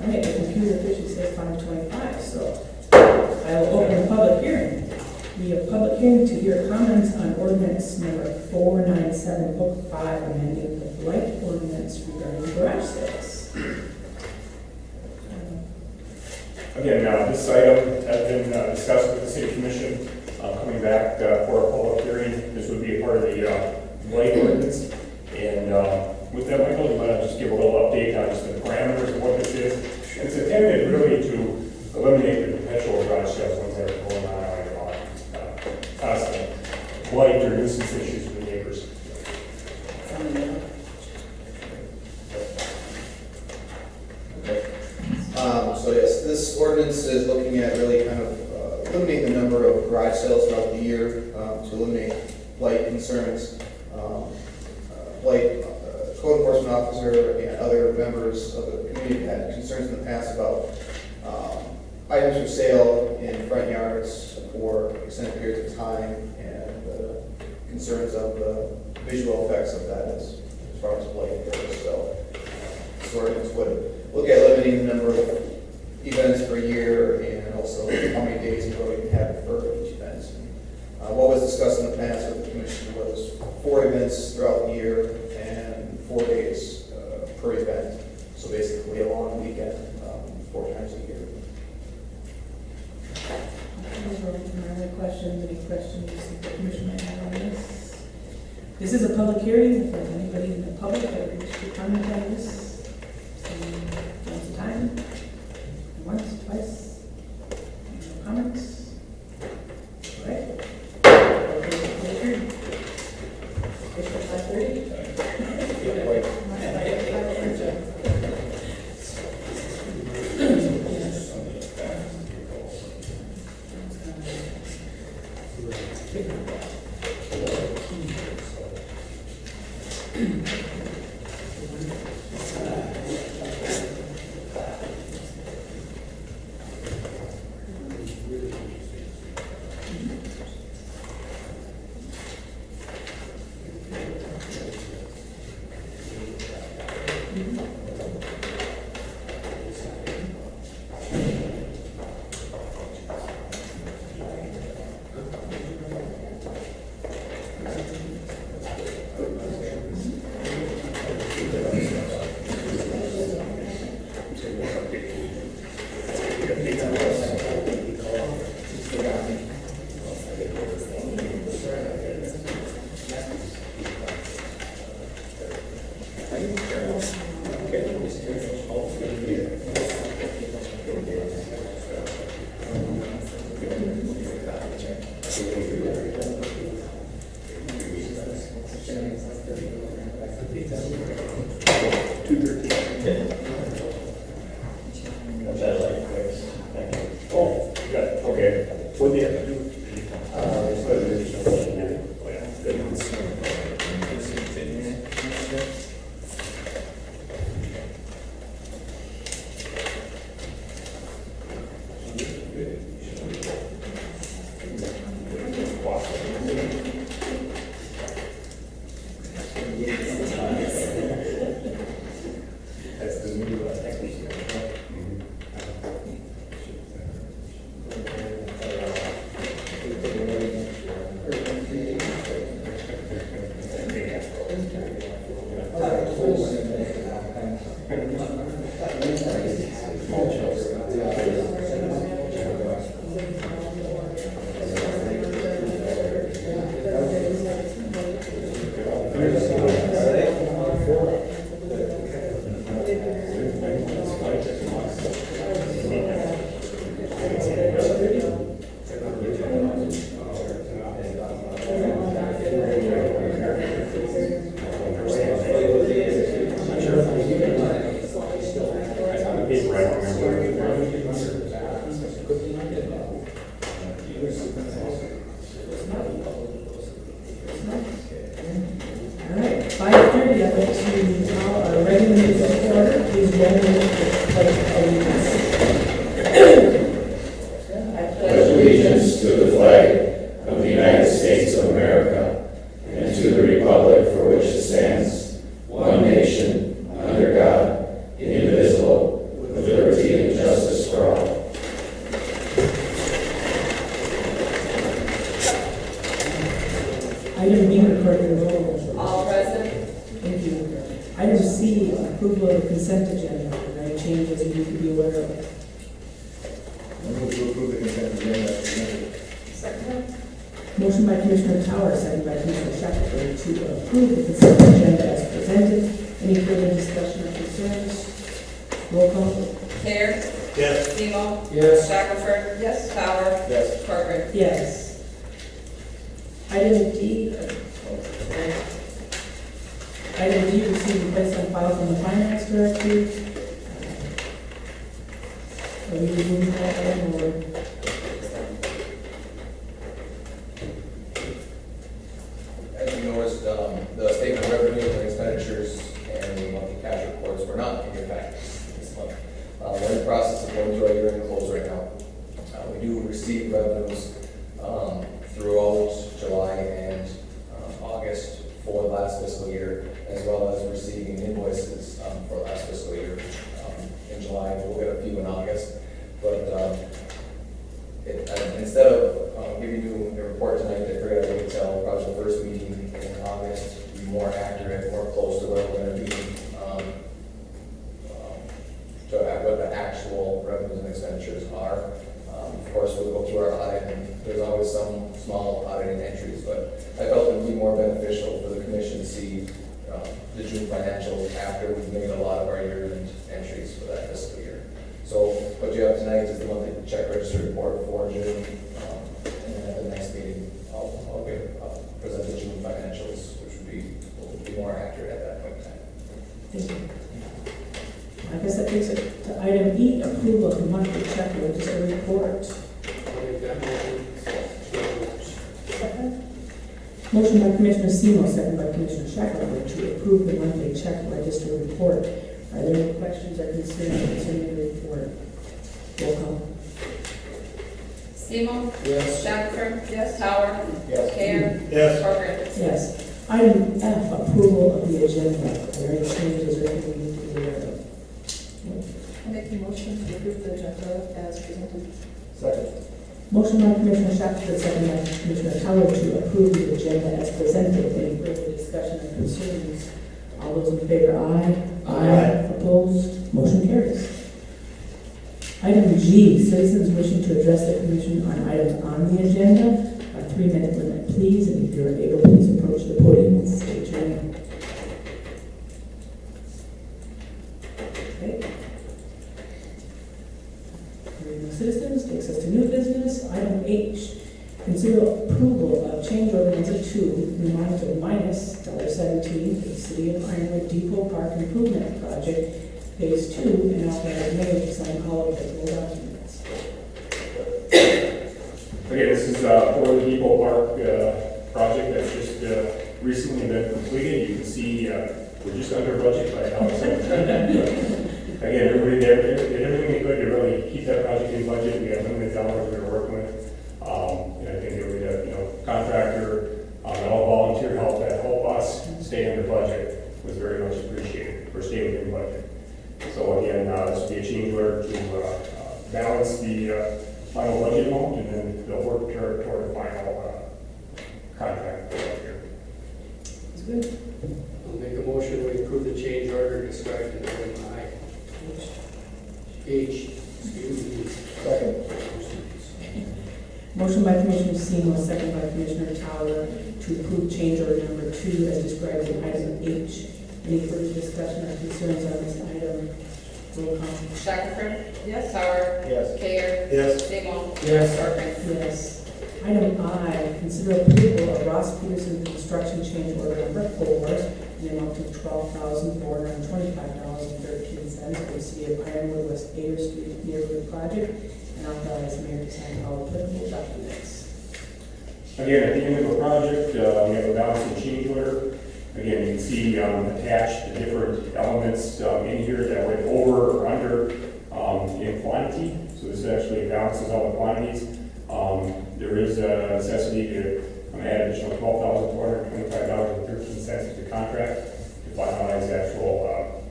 Okay, the computer officially says 5:25, so I will open the public hearing. We have public hearing to hear comments on ordinance number 497, Book 5, amending the blight ordinance regarding garage sales. Again, this item has been discussed with the city commission, coming back for a public hearing. This would be a part of the blight ordinance. And with that, Michael, you want to just give a little update on just the parameters of what this is? It's intended really to eliminate the perpetual garage sales ones that are going on constant blight or nuisance issues with the neighbors. So yes, this ordinance is looking at really kind of eliminating the number of garage sales throughout the year to eliminate blight concerns. Blight code enforcement officer and other members of the community had concerns in the past about items for sale in front yards for extended periods of time and concerns of the visual effects of that as far as blight goes. So this ordinance would look at limiting the number of events per year and also how many days you really have for each event. What was discussed in the past with the commission was 4 events throughout the year and 4 days per event. So basically a long weekend, 4 times a year. Any other questions? Any questions the commission might have on this? This is a public hearing. If there's anybody in the public that wishes to comment on this, now's the time. Once, twice. No comments? All right. Public hearing. It's for 5:30. to our regular meeting to order. Please join me in the pledge of allegiance. Pledge allegiance to the flag of the United States of America and to the republic for which it stands, one nation, under God, indivisible, with liberty and justice for all. Item B, recorded roll. All present. Thank you. Item C, approval of the consent agenda. Are there any changes you need to be aware of? I move to approve the consent agenda as presented. Second. Motion by Commissioner Towers, second by Commissioner Shackelford to approve the consent agenda as presented. Any further discussion or concerns? Roll call. Care. Yes. Semo. Yes. Shackelford. Yes. Tower. Yes. Corcoran. Yes. Item D. Item D, receive and place on file from the finance director. Are we removing that item or? As you noticed, the statement of revenue and expenditures and the monthly cash reports were not in your packets this month. We're in the process of going through our year-end close right now. We do receive revenues throughout July and August for the last fiscal year, as well as receiving invoices for last fiscal year in July. We'll get a few in August, but instead of giving you a report tonight, I figured I'd wait till probably the first meeting in August to be more accurate, more close to where we're going to be, to what the actual revenues and expenditures are. Of course, we'll go through our audit, and there's always some small auditing entries, but I felt it would be more beneficial for the commission to see the June financials after we've made a lot of our year-end entries for that fiscal year. So what you have tonight is the monthly check register report for June, and then at the next meeting, I'll present the June financials, which will be more accurate at that point in time. Thank you. I guess that takes it to item E, approval of the monthly check register report. Motion by Commissioner Semo, second by Commissioner Shackelford to approve the monthly check register report. Are there any questions or concerns concerning the report? Roll call. Semo. Yes. Shackelford. Yes. Tower. Yes. Care. Yes. Corcoran. Yes. Item F, approval of the agenda. Are there any changes or anything we need to be aware of? I make the motion to approve the agenda as presented. Second. Motion by Commissioner Shackelford, second by Commissioner Towers to approve the agenda as presented. Any further discussion or concerns? All those in favor, aye. Aye. Opposed? Motion carries. Item G, citizens wishing to address the commission on items on the agenda. A 3-minute limit, please, and if you're able, please approach the podium and state your name. Okay. Hearing no citizens, takes us to new business. Item H, consider approval of change order number 2, the amount of minus $17 for the City of Ironwood Depot Park Improvement Project, Phase 2, and authorize mayor to sign all applicable documents. Again, this is for the Depot Park project that's just recently been completed. You can see we're just under budget by now. So, again, everybody there did everything they could to really keep that project in budget. We have limited dollars we were working with. And I think every contractor and all volunteer help that help us stay under budget was very much appreciated for staying within budget. So again, this will be a change order to balance the final budget amount, and then they'll work toward the final contract here. It's good. I'll make a motion to approve the change order described in item I. H, excuse me. Second. Motion by Commissioner Semo, second by Commissioner Towler to approve change order number 2 as described in item H. Any further discussion or concerns on this item? Roll call. Shackelford. Yes. Tower. Yes. Care. Yes. Semo. Yes. Corcoran. Yes. Item I, consider approval of Ross Peterson construction change order number 4 in the amount of $12,425.13 for the City of Ironwood West Ayer Street neighborhood project, and authorize mayor to sign all applicable documents. Again, at the end of the project, we have a balancing change order. Again, you can see attached the different elements in here that went over or under in quantity. So this actually balances all the quantities. There is a necessity to add additional $12,425.13 to the contract to finalize the actual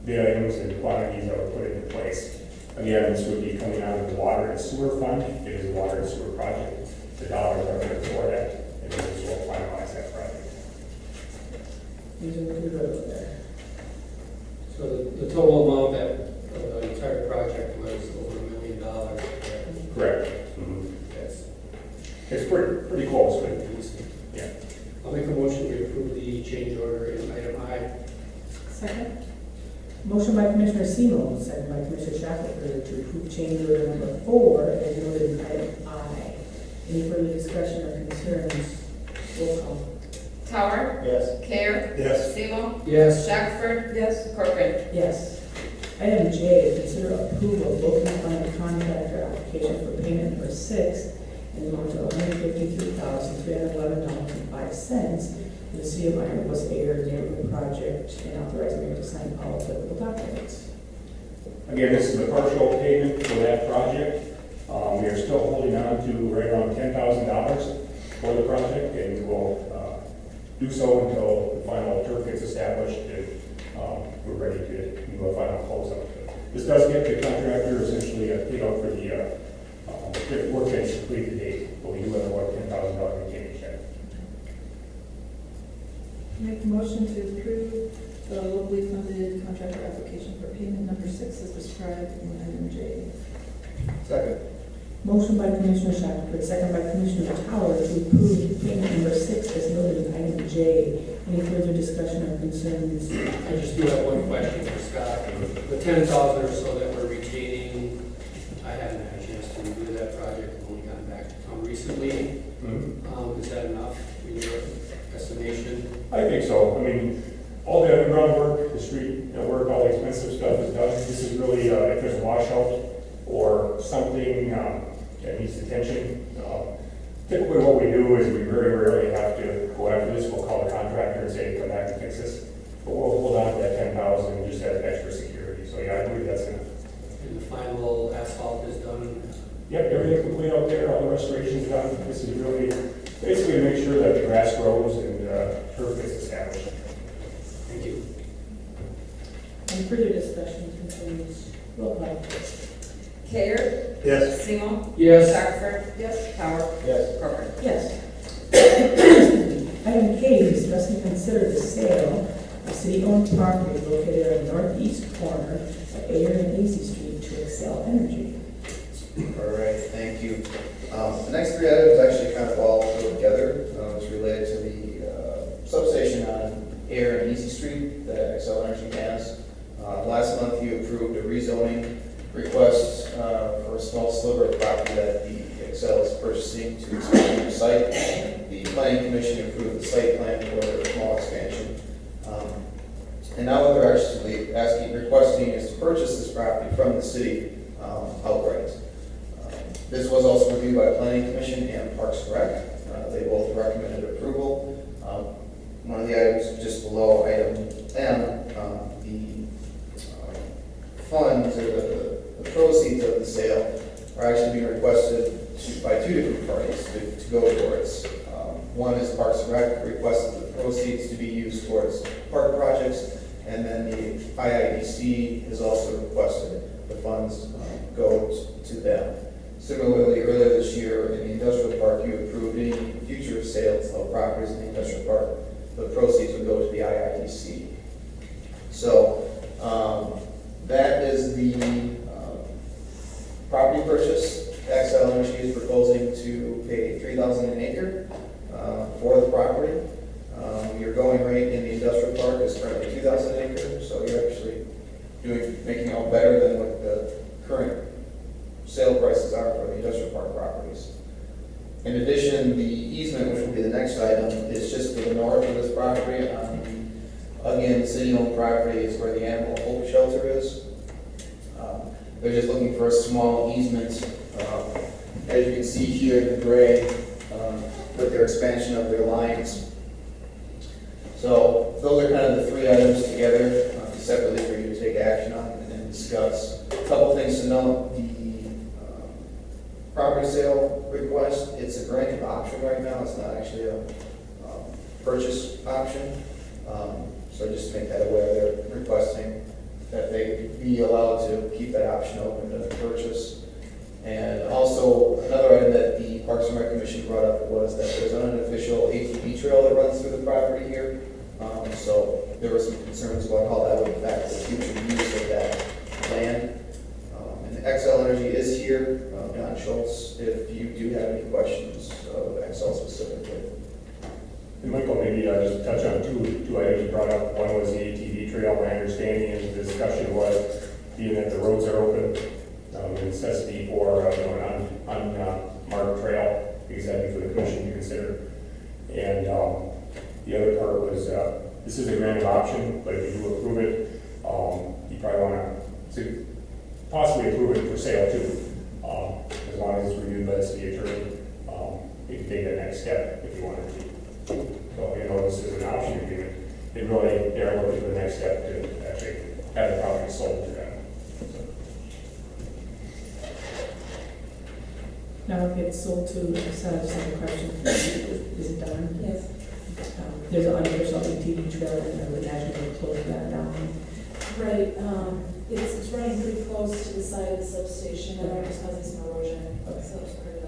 bid items and quantities that were put into place. Again, this would be coming out of the water and sewer fund. It is a water and sewer project. The dollars are there for that, and this will finalize that project. These are what we wrote over there. So the total amount of the entire project was over $1 million. Correct. Mm-hmm. That's It's pretty close, but decent. yeah. I'll make a motion to approve the change order in item I. Second? Motion by Commissioner Semo, second by Commissioner Shackelford to approve change order number 4 as noted in item I. Any further discussion or concerns? Roll call. Tower. Yes. Care. Yes. Sebo. Yes. Shackelford. Yes. Corcoran. Yes. Item J, consider approval of local funded contractor application for payment number 6 in the amount of $153,311.05 for the City of Ironwood City neighborhood project and authorize mayor to sign all applicable documents. Again, this is a partial payment for that project. We are still holding on to right around $10,000 for the project, and we'll do so until the final turf gets established and we're ready to do a final closeout. This does get the contractor essentially paid out for the work that's completed to date, but we do have about $10,000 retained check. Make a motion to approve the locally funded contractor application for payment number 6 as described in item J. Second. Motion by Commissioner Shackelford, second by Commissioner Tower to approve payment number 6 as noted in item J. Any further discussion or concerns? I just do have one question for Scott. The 10,000 or so that we're retaining, I haven't had a chance to review that project. I've only gotten back to town recently. Is that enough in your estimation? I think so. I mean, all the underground work, the street work, all the expensive stuff is done. This is really, if there's a washout or something that needs attention, typically what we do is we very rarely have to go after this. We'll call the contractor and say, come back and fix this. But we'll hold on to that 10,000 and just have extra security. So yeah, I believe that's enough. And the final asphalt is done? Yep, everything's complete out there, all the restoration's done. This is really basically to make sure that the grass grows and turf gets established. Thank you. Any further discussion, concerns? Roll call. Care. Yes. Sebo. Yes. Shackelford. Yes. Tower. Yes. Corcoran. Yes. Item K, discuss and consider the sale of city-owned property located on the northeast corner of Ayer and Easy Street to Excel Energy. All right, thank you. The next 3 items actually kind of all go together. It's related to the substation on Ayer and Easy Street that Excel Energy has. Last month, you approved a rezoning request for a small sliver of property that the Excel is purchasing to expand their site. The planning commission approved the site plan for their small expansion. And now what they're actually requesting is to purchase this property from the city outright. This was also reviewed by Planning Commission and Parks and Rec. They both recommended approval. One of the items just below item M, the funds or the proceeds of the sale are actually being requested by 2 different parties to go towards. One is Parks and Rec requested the proceeds to be used towards park projects, and then the IIDC has also requested the funds go to them. Similarly, earlier this year in the industrial park, you approved any future sales of properties in the industrial park. The proceeds would go to the IIDC. So that is the property purchase. Excel Energy is proposing to pay $3,000 an acre for the property. Your going rate in the industrial park is currently $2,000 an acre, so you're actually making out better than what the current sale prices are for the industrial park properties. In addition, the easement, which will be the next item, is just to the north of this property. Again, city-owned property is where the animal holding shelter is. They're just looking for a small easement. As you can see here in the gray, with their expansion of their lines, So those are kind of the three items together, separately for you to take action on and discuss. A couple things to note, the property sale request, it's a granted option right now, it's not actually a purchase option. So just make that aware, they're requesting that they be allowed to keep that option open to purchase. And also, another item that the Parks and Rec Commission brought up was that there's an unofficial ATV trail that runs through the property here. So there were some concerns about how that would affect the future use of that land. And the XL Energy is here, Don Schultz, if you do have any questions of XL specifically. And Michael, maybe just touch on two items you brought up. One was the ATV trail. My understanding is the discussion was, being that the roads are open, the necessity for an unmarked trail, because that'd be for the commission to consider. And the other part was, this is a granted option, but if you do approve it, you probably want to possibly approve it for sale too, as long as it's reviewed by the city attorney. You can take that next step if you wanted to. So, this is an option agreement. They are looking for the next step to actually have the property sold to them. So. Now, if it's sold to, I just have a question. Is it done? Yes. There's an unofficial ATV trail, and I would imagine they'll close that down. Right, it's running pretty close to the side of the substation, and it's causing some erosion, so it's part of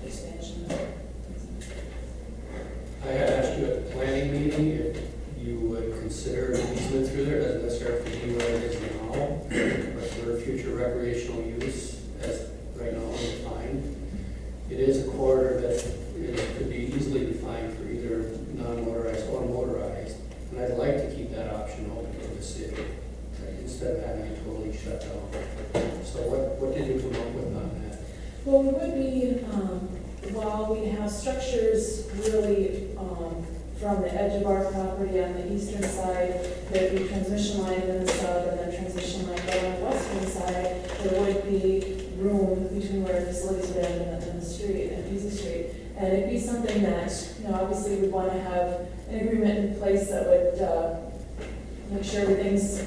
the expansion. I had asked you at the planning meeting if you would consider an easement through there, doesn't necessarily have to be where it is now, but for future recreational use, as right now undefined. It is a corridor that could be easily defined for either non-motorized or motorized, and I'd like to keep that option open for the city, instead of having it totally shut down. So what did you come up with on that? Well, we would be, while we have structures really from the edge of our property on the eastern side, there'd be transmission line in the sub, and then transmission line going on the western side, there would be room between where facilities would end and the street, and Easy Street. And it'd be something that, obviously we'd want to have an agreement in place that would make sure everything's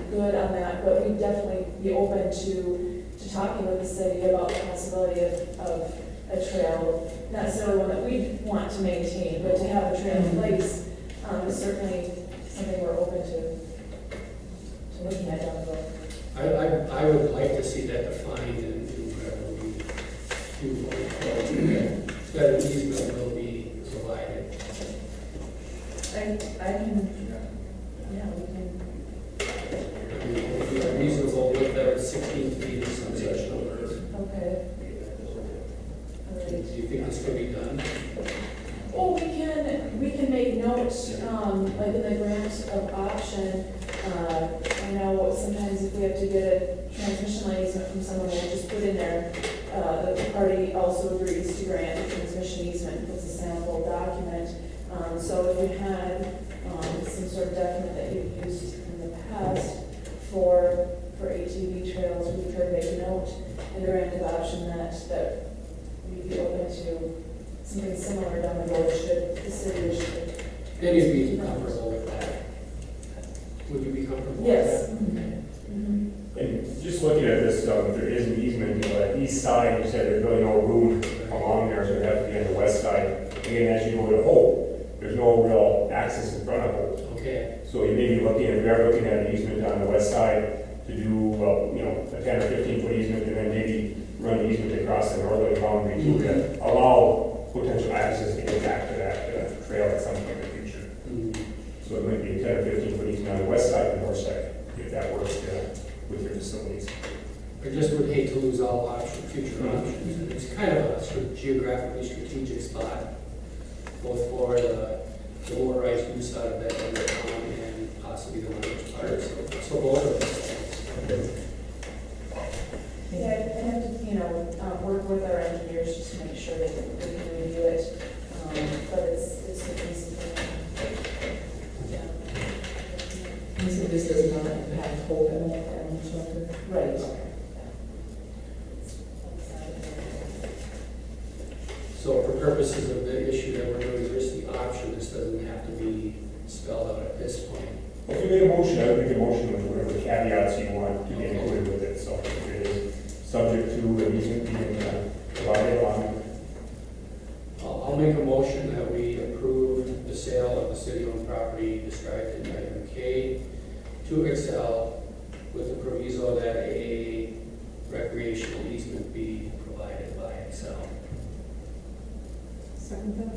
good on that, but we'd definitely be open to talking with the city about the possibility of a trail, not necessarily one that we want to maintain, but to have a trail in place is certainly something we're open to looking at down the road. I would like to see that defined in whatever we do, that an easement will be provided. I can, yeah, we can. I mean, if you're reasonable with that 16 feet or some such numbers. Okay. Do you think this could be done? Well, we can make notes, like in the grant of option. I know sometimes if we have to get a transmission line easement from someone, we'll just put in there, the party also agrees to grant a transmission easement, puts a sample document. So if we had some sort of document that you've used in the past for ATV trails, we could make a note in the grant of option that we'd be open to something similar down the road should the city wish to. And you'd be comfortable with that? Would you be comfortable Yes. with that? Mm-hmm. And just looking at this, if there is an easement, that east side, you said there's really no room along there, so it has to be on the west side. Again, as you go to Hope, there's no real access in front of Hope. Okay. So you may be looking at, we are looking at an easement on the west side to do, a 10 or 15 foot easement, and then maybe run the easement across the northerly boundary to allow potential access to get back to that trail at some point in the future. So it might be a 10 or 15 foot easement on the west side and north side, if that works with your facilities. I just would hate to lose all future options. It's kind of a sort of geographically strategic spot, both for the motorized use out of that end of town and possibly the motorized part. So both of those things. Yeah, I have to, work with our engineers just to make sure that we can review it, but it's an easy thing. Yeah. You said this does not have Hope at all, animal shelter? Right. So for purposes of the issue that we're doing, there's the option, this doesn't have to be spelled out at this point. If you make a motion, I would make a motion with whatever caveats you want to be included with it, so if it is subject to an easement being provided on. I'll make a motion that we approve the sale of the city-owned property described in item K to Excel with the proviso that a recreational easement be provided by Excel. Second that?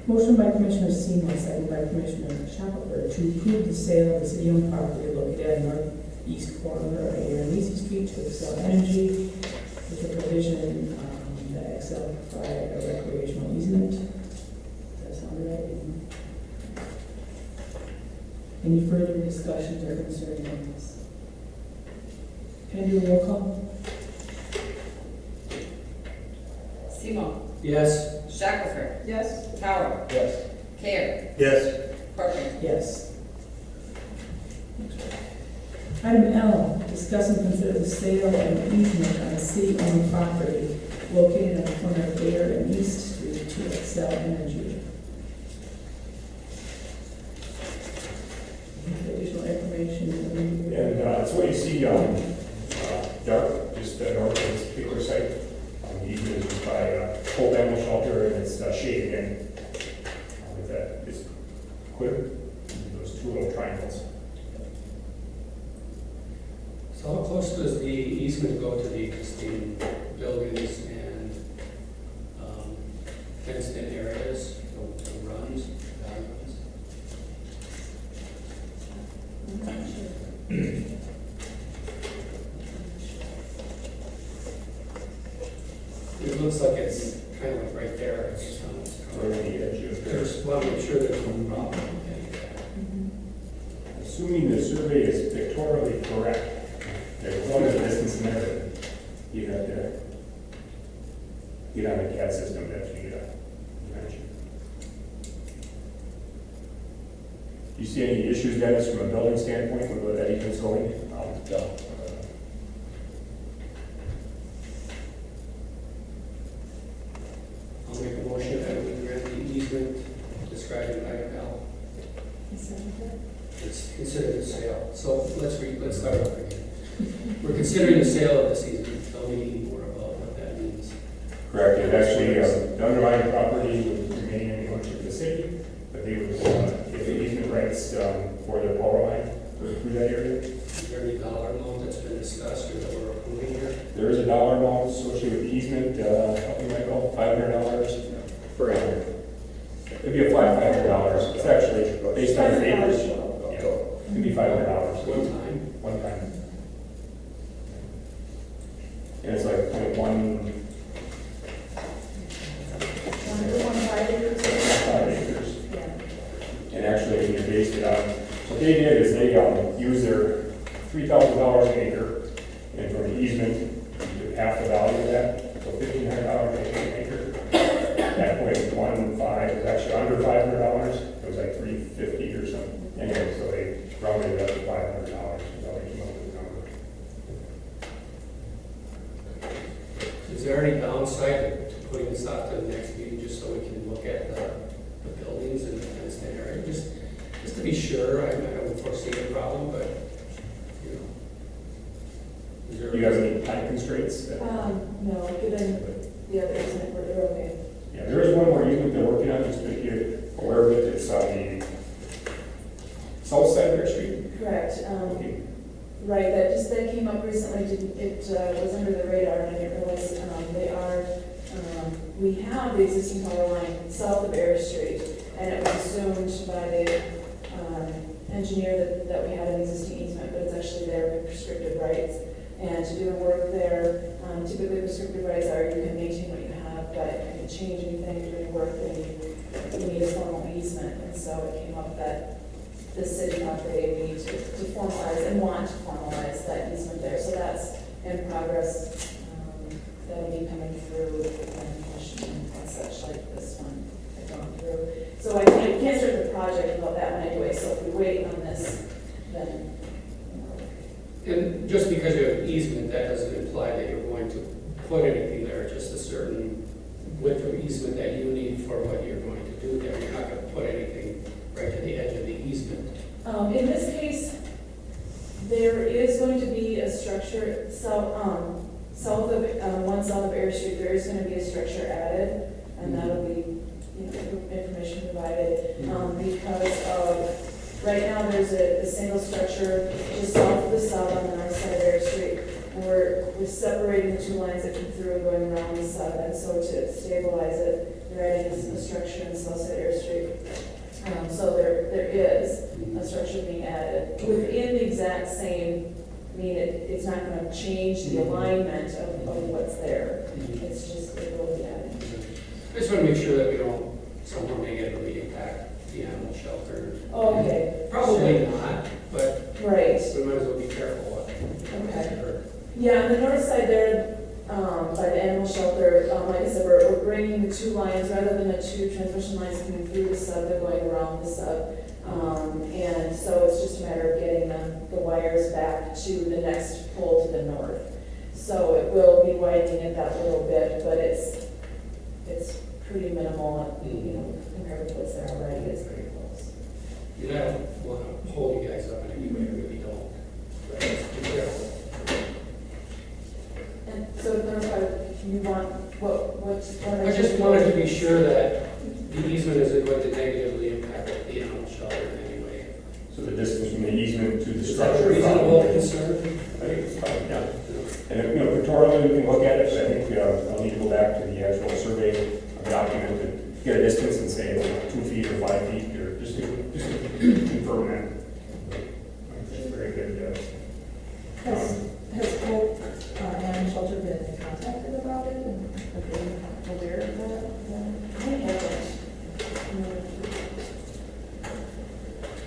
Motion by Commissioner Seymour, second by Commissioner Shackelford to approve the sale of the city-owned property located at northeast corner of Lacey Street to Excel Energy with the provision that Excel provide a recreational easement. Does that sound right? Any further discussions or concerns on this? Can I do a roll call? Seymour. Yes. Shackelford. Yes. Coward. Yes. Care. Yes. Parker. Yes. Item L, discuss and consider the sale of an easement on a city-owned property located on the corner of Air and East Street to Excel Energy. Additional information. And it's what you see, dark, just north of this particular site. The easement is used by Hope Animal Shelter, and it's shaded in with that, this clear, those two little triangles. So how close does the easement go to the existing buildings and fenced-in areas, the runs, dog runs? I'm not sure. It looks like it's kind of like right there. It's Right on the edge of there's, well, I'm sure there's no problem with any of that. Assuming the survey is pictorially correct, there's one of the distance in there, you have to get on the CAD system to actually get a dimension. Do you see any issues, Dennis, from a building standpoint with where that easement's going? No. I'll make a motion that we grant the easement described in item L. Second that? It's considered a sale. So let's start over again. We're considering the sale of this easement. Tell me more about what that means. Correct, it actually, the underlying property would remain in the ownership of the city, but they would get the easement rights for their power line through that area. Is there any dollar amount that's been discussed or that we're approving here? There is a dollar amount associated with the easement, something like $500 per acre. It'd be a $500. It's actually based on the acres. Yeah, it'd be $500. One time? One time. And it's like 0.15 acres. And actually, you based it on, what they did is they used their $3,000 an acre, and for the easement, you get half the value of that, so $1,500 an acre. That point, 1.5 is actually under $500. It was like $350 or something. Anyway, so they rounded it up to $500. So they came up with the number. Is there any downside to putting this out to the next meeting just so we can look at the buildings and the fenced in area? Just to be sure, I don't foresee a problem, but, you know. Is there? Do you have any time constraints? No, given the other easement, we're okay. Yeah, there is one more easement they're working on, just to make you aware of it. It's on the south side of their street. Correct. Okay. Right, that came up recently. It was under the radar, and I didn't realize we have the existing power line south of Air Street, and it was assumed by the engineer that we had an existing easement, but it's actually there with prescriptive rights. And to do the work there, typically prescriptive rights are you can maintain what you have, but if you change anything, do any work, then you need a formal easement. And so it came up that the city thought that they need to formalize and want to formalize that easement there. So that's in progress. That'll be coming through the planning commission and such like this one had gone through. So I can't start the project without that one anyway. So if we wait on this, then. And just because you have an easement, that doesn't imply that you're going to put anything there, just a certain width of easement that you need for what you're going to do there. You're not gonna put anything right to the edge of the easement. In this case, there is going to be a structure, south of, one south of Air Street, there is gonna be a structure added, and that'll be, information provided, because of, right now, there's a single structure just south of the sub on the north side of Air Street, and we're separating the two lines that come through and going around the sub, and so to stabilize it, they're adding a structure in the south side of Air Street. So there is a structure being added within the exact same, it's not gonna change the alignment of what's there. It's just, it will be added. I just wanna make sure that we don't somehow negatively impact the animal shelter. Oh, okay. Probably not, but Right, we might as well be careful what okay. occurs. Yeah, on the north side there, by the animal shelter, like I said, we're bringing the two lines, rather than the two transmission lines coming through the sub, they're going around the sub. And so it's just a matter of getting the wires back to the next pole to the north. So it will be widening it that little bit, but it's pretty minimal, compared to what's there already, it's pretty close. You know, I don't wanna hold you guys up in any way, I really don't. But just be careful. And so to clarify, you want, I just wanted to be sure that the easement isn't going to negatively impact the animal shelter in any way. So the distance from the easement to the Is that structure. a reasonable concern? I think it's fine, yeah. And, pictorially, we can look at it, but I think I'll need to go back to the actual survey document to get a distance and say 2 feet or 5 feet, or just to confirm that. That's very good, Has Hope Animal Shelter been contacted about it, and are they aware of that? I haven't.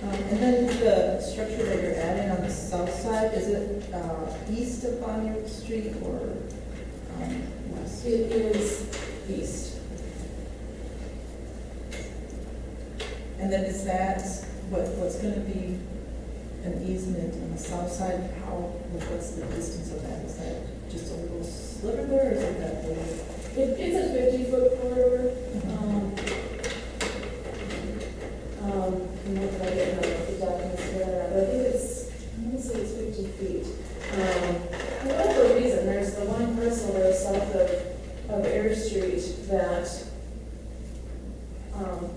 And then the structure that you're adding on the south side, is it east of Ironwood Street or west? It is east. And then is that, what's going to be an easement on the south side? What's the distance of that? Is that just a little sliver there, or is it that big? It's a 50-foot corridor. I'm not going to get the documents together, but I think I'm going to say it's 50 feet. For whatever reason, there's the one parcel there south of Air Street that,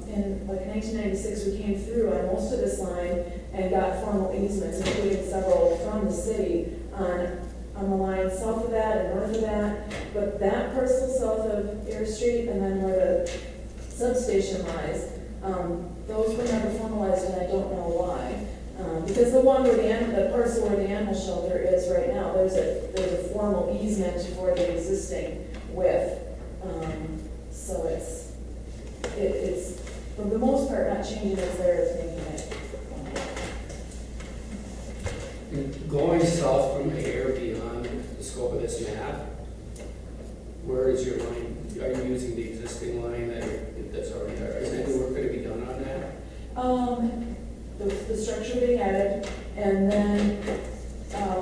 in like 1996, we came through on most of this line and got formal easements, including several from the city on the line south of that and north of that. But that parcel south of Air Street and then where the substation lies, those were never formalized, and I don't know why. Because the one where the parcel where the animal shelter is right now, there's a formal easement for the existing width. So it's for the most part not changing what's there, it's making it. Going south from here beyond the scope of this map, where is your line? Are you using the existing line that's already there? Is any work going to be done on that? The structure being added, and then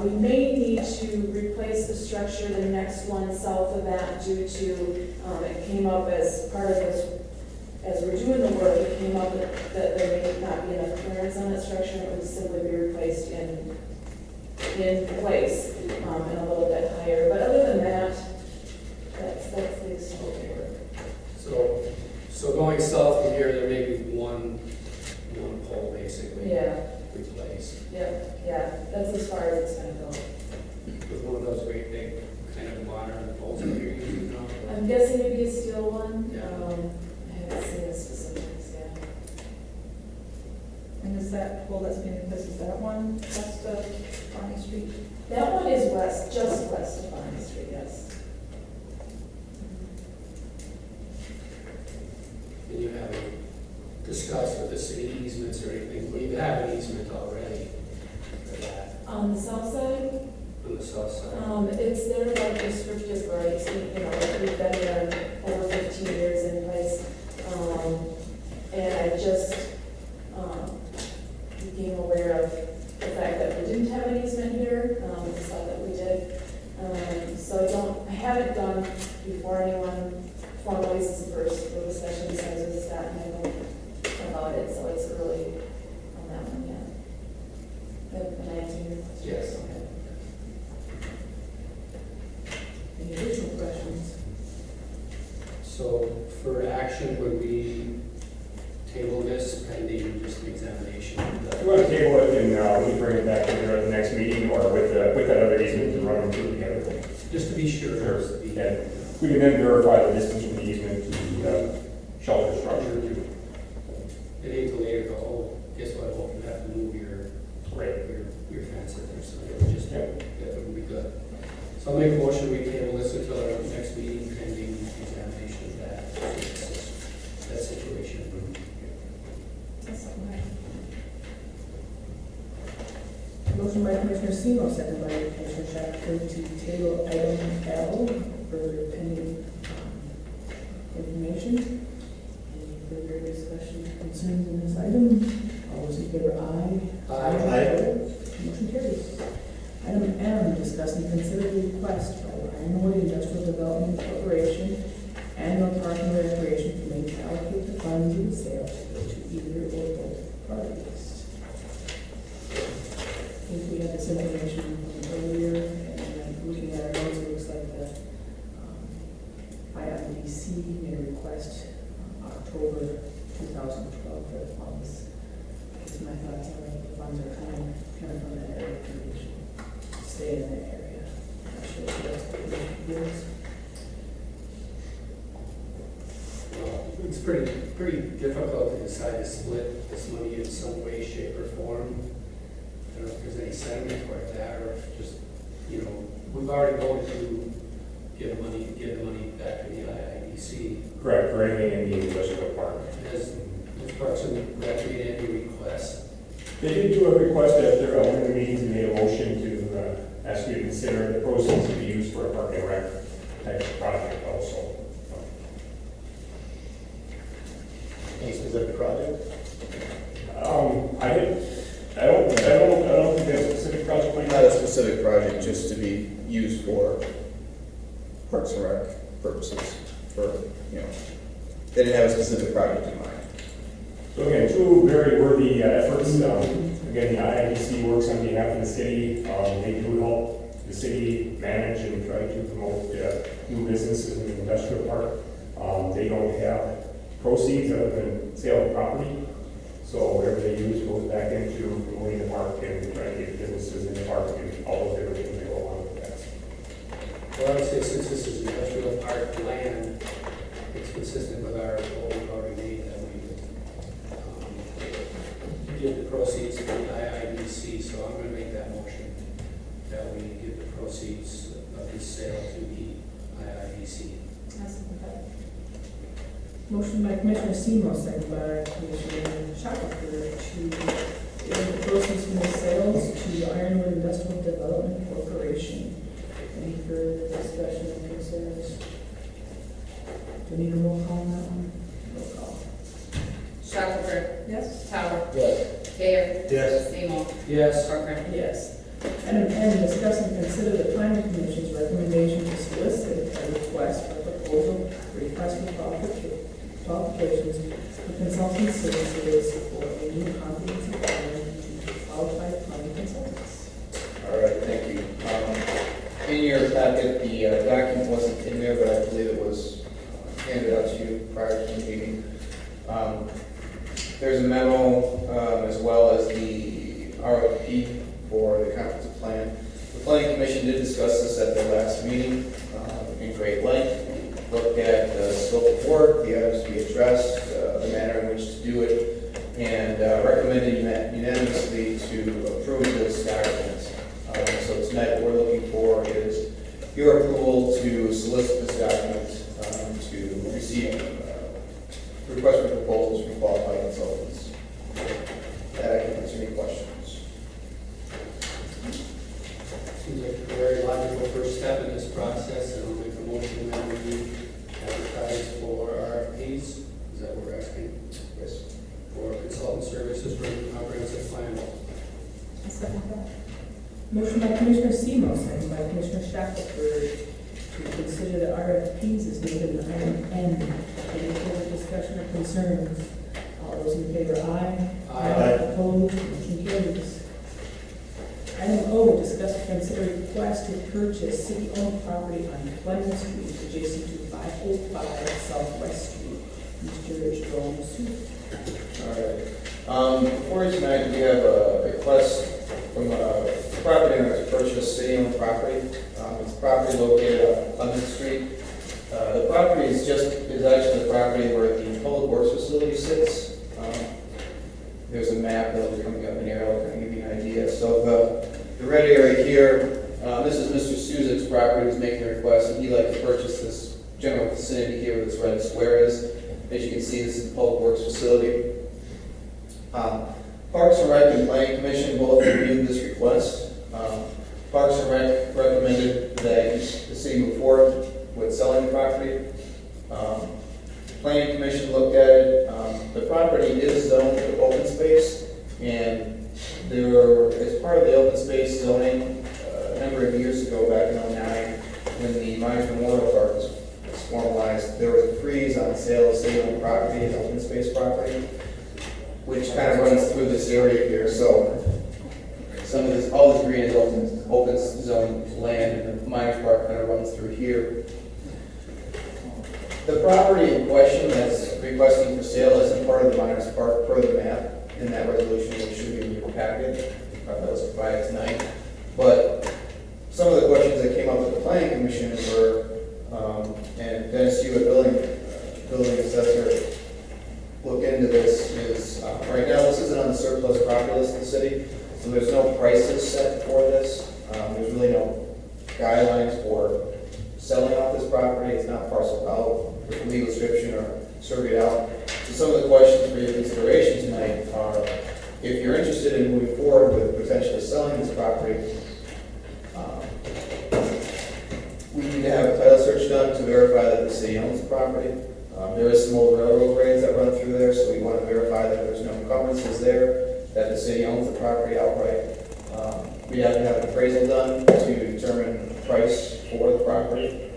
we may need to replace the structure, the next one south of that, due to, it came up as part of this, as we're doing the work, it came up that there may not be enough clearance on that structure, it would simply be replaced in place, and a little bit higher. But other than that, that's the extent of the work. So going south from here, there may be one pole basically Yeah, replaced yeah, that's as far as it's gonna go. with one of those great big kind of modern poles that you're using now. I'm guessing maybe a steel one. Yeah. I haven't seen the specifics yet. And is that pole that's being replaced, is that one west of Bonnie Street? That one is just west of Bonnie Street, yes. And you haven't discussed with the city easements or anything, well, you have an easement already for that On the south side, on the south side. it's there by prescriptive rights, like we've been there over 15 years in place. And I just became aware of the fact that we didn't have an easement here, saw that we did. So I haven't done before anyone formally So for action, would we table this pending just an examination? If you want to table it, then we can bring it back to the next meeting or with that other easement and run them through together. Just to be sure. Sure. just to be- And we can then verify the distance from the easement to the shelter structure too. It ain't till later go, oh, guess what, well, you have to move your Right. your fence in there, so it would just, Yep. that would be good. So I'll make a motion, we table this until our next meeting pending examination of that situation. Motion by Commissioner Semo, second by Commissioner Shackelford to table item L, further pending information. Any further discussion, concerns in this item? All those in favor, aye. Opposed? Motion carries. Item M, discuss and consider the request by Ironwood Industrial Development Corporation and/or Park and Recreation Committee to allocate the funds of the sale to either or both parties. I think we had this information from earlier, and looking at our notes, it looks like the IIDC made a request October 2012 for the funds. I guess my thoughts are the funds are coming from that area, we should stay in that area. Not sure what the is. Well, it's pretty difficult to decide to split this money in some way, shape, or form. I don't know if there's any sentiment toward that, or if just, we've already voted to give the money back to the IIDC. Correct, for anything in the industrial park. Has Parks and Rec made any requests? They did do a request after one of the meetings and made a motion to ask you to consider the proceeds to be used for a park and rec type of project also. Any specific project? I don't think that's a specific project like Not a that. specific project, just to be used for Parks and Rec purposes, they didn't have a specific project in mind. So again, two very worthy efforts. Again, the IIDC works on behalf of the city. They do help the city manage and try to promote new businesses in the industrial park. They don't have proceeds other than sale of property. So whatever they use goes back into promoting the park and trying to get businesses in the park and all those different things that go along with that. Well, I would say since this is industrial park land, it's consistent with our goal we've already made that we give the proceeds to the IIDC, so I'm gonna make that motion that we give the proceeds of this sale to the IIDC. Motion by Commissioner Semo, second by Commissioner Shackelford to give the proceeds from the sales to Ironwood Industrial Development Corporation. Any further discussion or concerns? Do we need a roll call on that one? Roll call. Shackelford. Yes? Tower. Yes. Bayer. Yes. Seymour. Yes. Corcoran. Yes. Item N, discuss and consider the planning commission's recommendation to solicit a request for proposal, request for qualifications for consulting services for a new comprehensive plan to qualified planning consultants. All right, thank you. In your packet, the document wasn't in there, but I believe it was handed out to you prior to the meeting. There's a memo as well as the RFP for the comprehensive plan. The planning commission did discuss this at their last meeting in great length. Looked at the scope of work, the items to be addressed, the manner in which to do it, and recommended unanimously to approve this document. So tonight what we're looking for is your approval to solicit this document to receive request for proposals from qualified consultants. That I can answer any questions. Seems like a very logical first step in this process, and I'll make a motion that we advertise for RFPs. Is that what we're asking? Yes. For consultant services for the comprehensive plan. Motion by Commissioner Semo, second by Commissioner Shackelford to consider the RFPs as noted in item N. Any further discussion or concerns? All those in favor, aye. Aye. Opposed, motion carries. Item O, discuss and consider request to purchase city-owned property on Clement Street adjacent to 505 Southwest Street. Mr. Jones. All right. Before you tonight, we have a request from a property owner to purchase city-owned property. It's property located on Clement Street. The property is actually the property where the public works facility sits. There's a map that'll be coming up in here, I'll kind of give you an idea. So the red area here, this is Mr. Suzik's property, who's making a request, and he'd like to purchase this general vicinity here where this red square is. As you can see, this is the public works facility. Parks and Rec and Planning Commission both reviewed this request. Parks and Rec recommended that the city move forward with selling the property. Planning Commission looked at it. The property is zoned for open space, and as part of the open space zoning, a number of years ago, back in '09, when the Myers Memorial Park was formalized, there was a freeze on sale of city-owned property and open space property, which kind of runs through this area here. So some of this, all this green is open zone land, and the Myers Park kind of runs through here. The property in question that's requesting for sale isn't part of the Myers Park per the map in that resolution, which should be in your packet. That was provided tonight. But some of the questions that came up with the Planning Commission were, and Dennis, you, a building assessor, look into this, is right now this isn't on the surplus property list of the city, so there's no prices set for this. There's really no guidelines for selling off this property. It's not parceled out with legal description or surveyed out. So some of the questions for your consideration tonight are, if you're interested in moving forward with potentially selling this property, we need to have a title search done to verify that the city owns the property. There is some old railroad grades that run through there, so we want to verify that there's no encumbrances there, that the city owns the property outright. We have to have an appraisal done to determine the price for the property,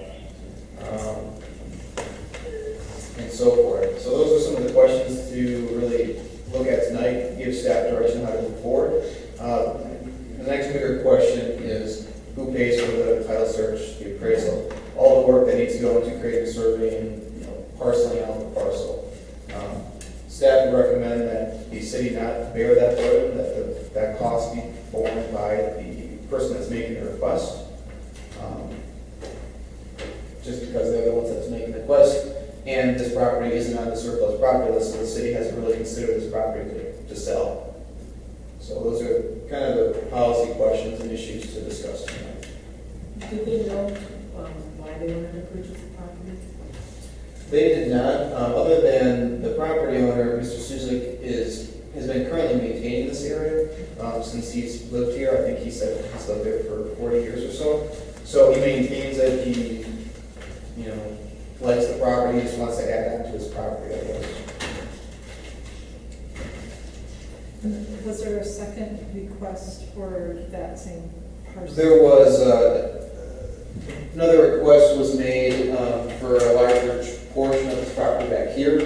and so forth. So those are some of the questions to really look at tonight, give staff direction how to move forward. The next bigger question is who pays for the title search, the appraisal, all the work that needs to go into creating a survey and parceling out the parcel. Staff would recommend that the city not bear that burden, that cost be borne by the person that's making the request. Just because they're the ones that's making the request, and this property isn't on the surplus property list, so the city hasn't really considered this property to sell. So those are kind of the policy questions and issues to discuss tonight. Did they know why they wanted to purchase the property? They did not, other than the property owner, Mr. Suzik, has been currently maintaining this area since he's lived here. I think he said he's lived there for 40 years or so. So he maintains it, he likes the property, he just wants to add on to his property, I guess. Was there a second request for that same parcel? There was, another request was made for a larger portion of this property back here.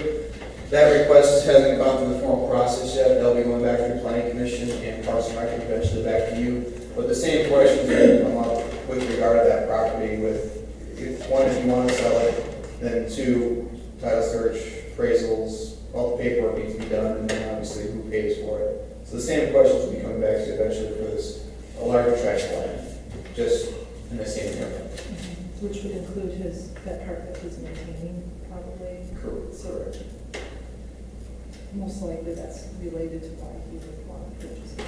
That request hasn't gone through the formal process yet. They'll be going back to the Planning Commission and Parks and Rec eventually back to you. But the same questions will come up with regard to that property with, one, if you want to sell it, then two, title search, appraisals, all the paperwork needs to be done, and then obviously who pays for it. So the same questions will be coming back to eventually for this, a larger tract of land, just in the same area. Which would include that part that he's maintaining, probably. Correct. So most likely that's related to why he would want to purchase it.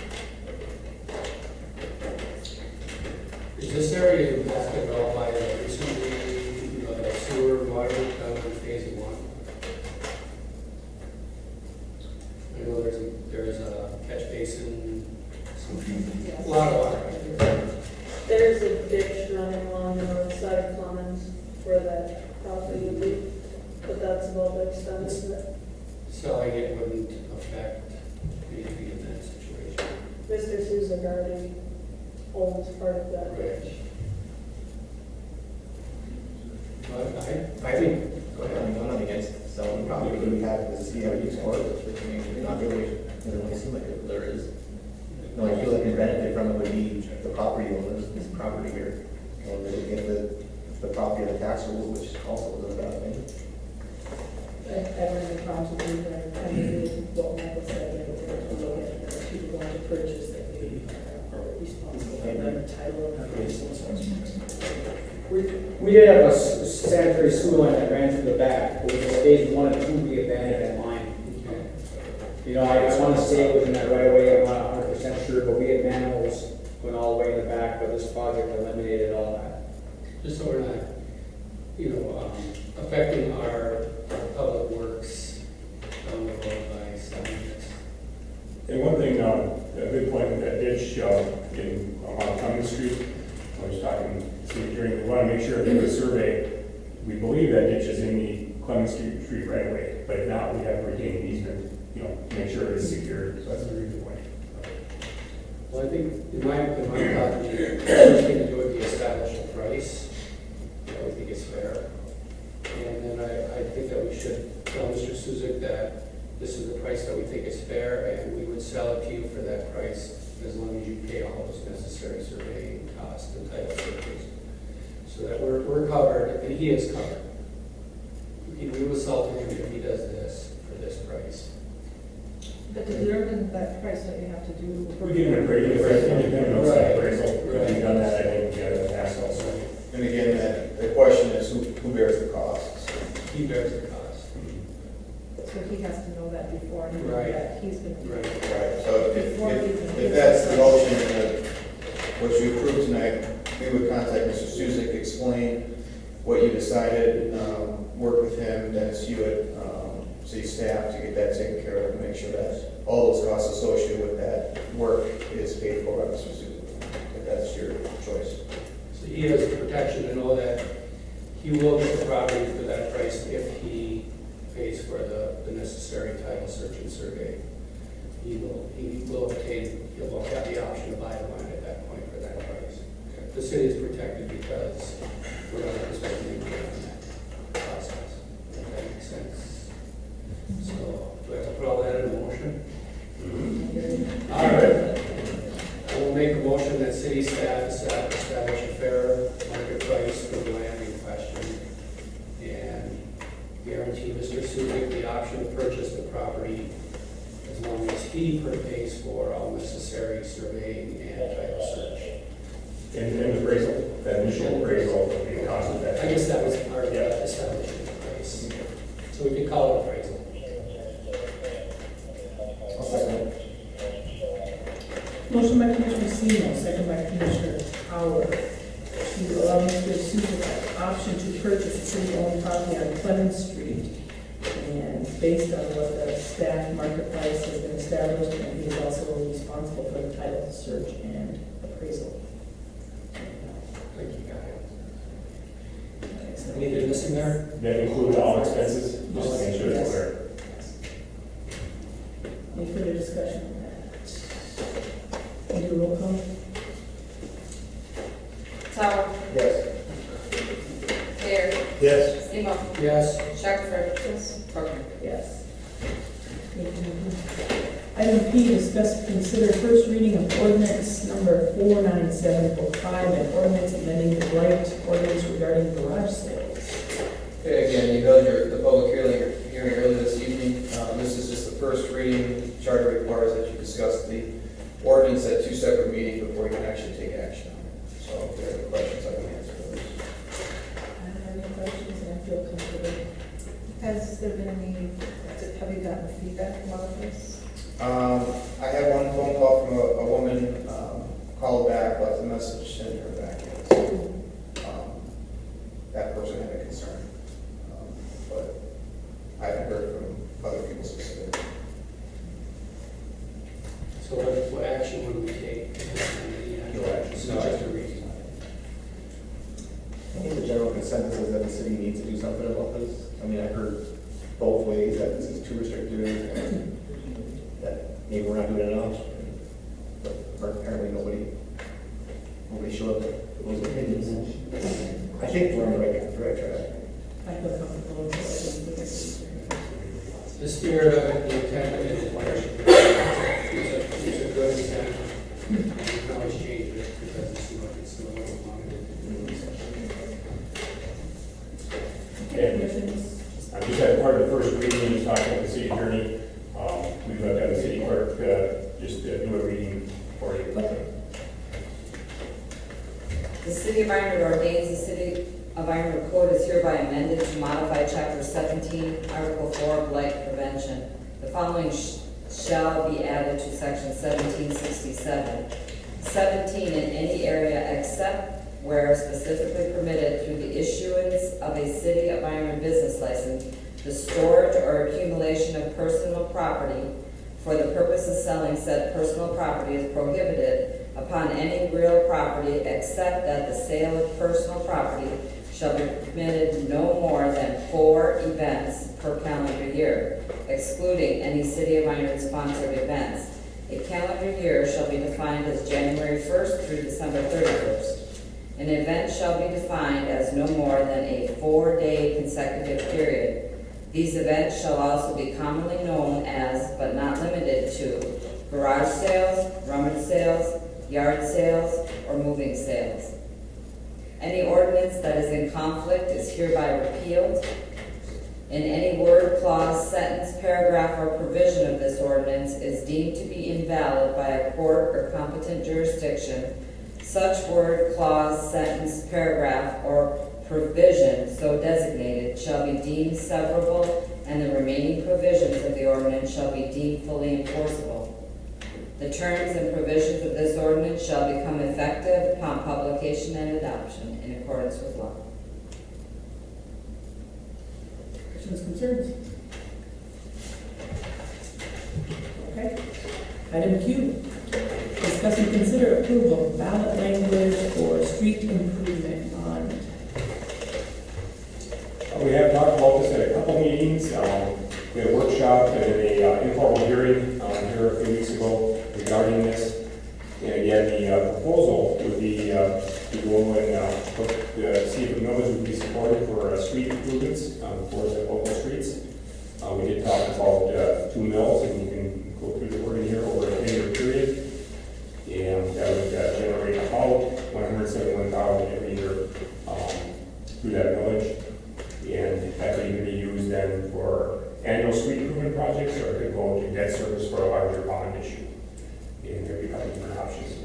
Is this area impacted at all by the recently sewer water done on phase one? I know there's a catch basin, a lot of water right there. There's a ditch running along the north side of Clemens where that property would be, but that's about the extent of it. Selling it wouldn't affect anything in that situation. Mr. Susan already owns part of that ditch. But I think, go ahead, I'm not against selling property, we have to see how you use it, which I mean, not really, it doesn't really seem like there is. the only people that can benefit from it would be the property owners, this property here. And they would get the property of the tax rules, which also was a bad thing. Ever any problems with you, I mean, what Michael said, that we're look at the people going to purchase, that we are responsible for the title of the We did have a sanitary sewer line that ran through the back, but it was stage 1 and 2, we abandoned that line. You know, I want to say it was in that right away, I'm not 100% sure, but we had manholes going all the way in the back, but this project eliminated all that. Just so we're not, affecting our public works down the road by selling this. And one thing, a good point with that ditch in on Cumming Street, I was talking to during, we want to make sure that the survey, we believe that ditch is in the Clemens Street right away, but if not, we have to retain an easement, to make sure it's secure, so that's a very good point. Well, I think in my thought, the first thing to do would be establish a price that we think is fair. And then I think that we should tell Mr. Suzik that this is the price that we think is fair, and we would sell it to you for that price as long as you pay all those necessary surveying costs and title searches. So that we're covered, and he is covered. We will sell to him if he does this for this price. But to determine that price, what you have to do. We get an appraisal, independent Right. appraisal, if we've done that, I think, in the past also. And again, the question is who bears the costs? He bears the cost. So he has to know that before, and Right. that he's been. Right. Right, so if that's the motion, what you approved tonight, we would contact Mr. Suzik, explain what you decided, work with him, Dennis Hewitt, city staff to get that taken care of, and make sure that all those costs associated with that work is paid for by Mr. Suzik, if that's your choice. So he has the protection to know that he will get the property for that price if he pays for the necessary title search and survey. He will obtain, he'll have the option to buy the land at that point for that price. The city is protected because we're not expecting him to get on that process. If that makes sense. So, do I have to put all that in a motion? All right. I will make a motion that city staff establish a fair market price for the land in question and guarantee Mr. Suzik the option to purchase the property as long as he pays for all necessary surveying and title search. And appraisal, that initial appraisal, the cost of that. I guess that was part of that establishing the price. So we could call it appraisal. I'll second it. Motion by Commissioner Semo, second by Commissioner Howard, to allow Mr. Suzik the option to purchase a city-owned property on Clemens Street. And based on what the staff market price has been established, and he is also responsible for the title search and appraisal. Thank you, guys. Okay, so- Anything missing there? That includes all expenses, just to make sure it's clear. Any further discussion on that? Can you do a roll call? Tower. Yes. Thayer. Yes. Semo. Yes. Shackelford. Yes. Parker. Yes. Item P, discuss, consider first reading of ordinance number 49705, and ordinance amending the blight ordinance regarding garage sales. Okay, again, you held the public hearing earlier this evening. This is just the first reading. Charter requires that you discuss the ordinance at two separate meetings before you can actually take action on it. So if you have any questions, I can answer those. I don't have any questions, and I feel comfortable. Has there been any, have you gotten feedback from all of this? I had one phone call from a woman, called back, left a message, sent her back in. So, that person had a concern. But I haven't heard from other people specifically. So what action would we take? No action. So just a reading. I think the general consensus is that the city needs to do something about this. I mean, I've heard both ways, that this is too restrictive, and that maybe we're not doing enough. But apparently nobody showed up with those opinions. I think we're on the right track. I feel comfortable with this. The spirit of it, the intent of it is a good intent. You can always change it because it's a little longer. And I just had part of the first reading, just talking with the city attorney. We'd like to have the city clerk just do a reading for you. The City of Ironwood ordains the City of Ironwood Code is hereby amended to modify Chapter 17, Article 4, Blight Prevention. The following shall be added to Section 1767. 17, in any area except where specifically permitted through the issuance of a City of Ironwood business license, the storage or accumulation of personal property for the purpose of selling said personal property is prohibited upon any real property except that the sale of personal property shall be permitted no more than 4 events per calendar year, excluding any City of Ironwood sponsored events. A calendar year shall be defined as January 1st through December 31st. An event shall be defined as no more than a 4-day consecutive period. These events shall also be commonly known as, but not limited to, garage sales, rummage sales, yard sales, or moving sales. Any ordinance that is in conflict is hereby repealed. And any word, clause, sentence, paragraph, or provision of this ordinance is deemed to be invalid by a court or competent jurisdiction. Such word, clause, sentence, paragraph, or provision so designated shall be deemed severable, and the remaining provisions of the ordinance shall be deemed fully enforceable. The terms and provisions of this ordinance shall become effective upon publication and adoption in accordance with law. Questions, concerns? Okay. Item Q, discuss and consider approval of ballot language for street improvement bond. We have talked about this at a couple meetings. We had a workshop and an informal hearing here a few weeks ago regarding this. And again, the proposal would be to go and see if the millage would be supported for street improvements for the local streets. We did talk about 2 mills, and you can go through the wording here over a 10-year period. And that would generate about $171,000 every year through that millage. And that could either be used then for annual street improvement projects, or it could go to debt service for a larger bond issue. And there'd be a couple different options.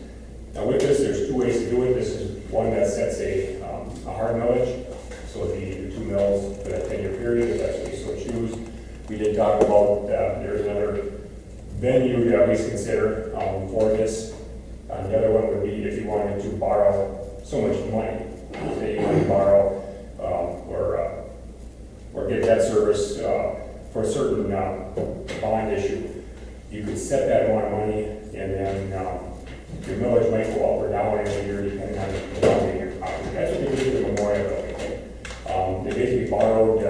Now with this, there's 2 ways to do it. This is one that sets a hard millage, so the 2 mills for that 10-year period, if that's what you so choose. We did talk about there's another venue that we consider for this. The other one would be if you wanted to borrow so much money, say you want to borrow or get debt service for a certain bond issue. You could set that amount of money, and then your millage might go up or down every year depending on the value of your property. That's what they did with the Memorial Building. They basically borrowed,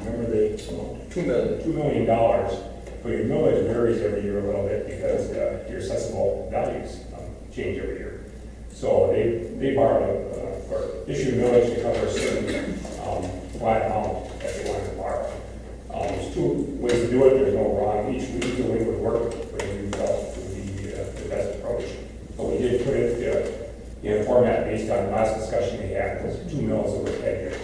remember they $2 million, but your millage varies every year a little bit because your assessable values change every year. So they borrowed or issued millage to cover a certain flat amount that they wanted to borrow. There's 2 ways to do it. There's no wrong. Each way would work, but you felt would be the best approach. But we did put it in a format based on the last discussion we had. It was 2 mills over 10 years.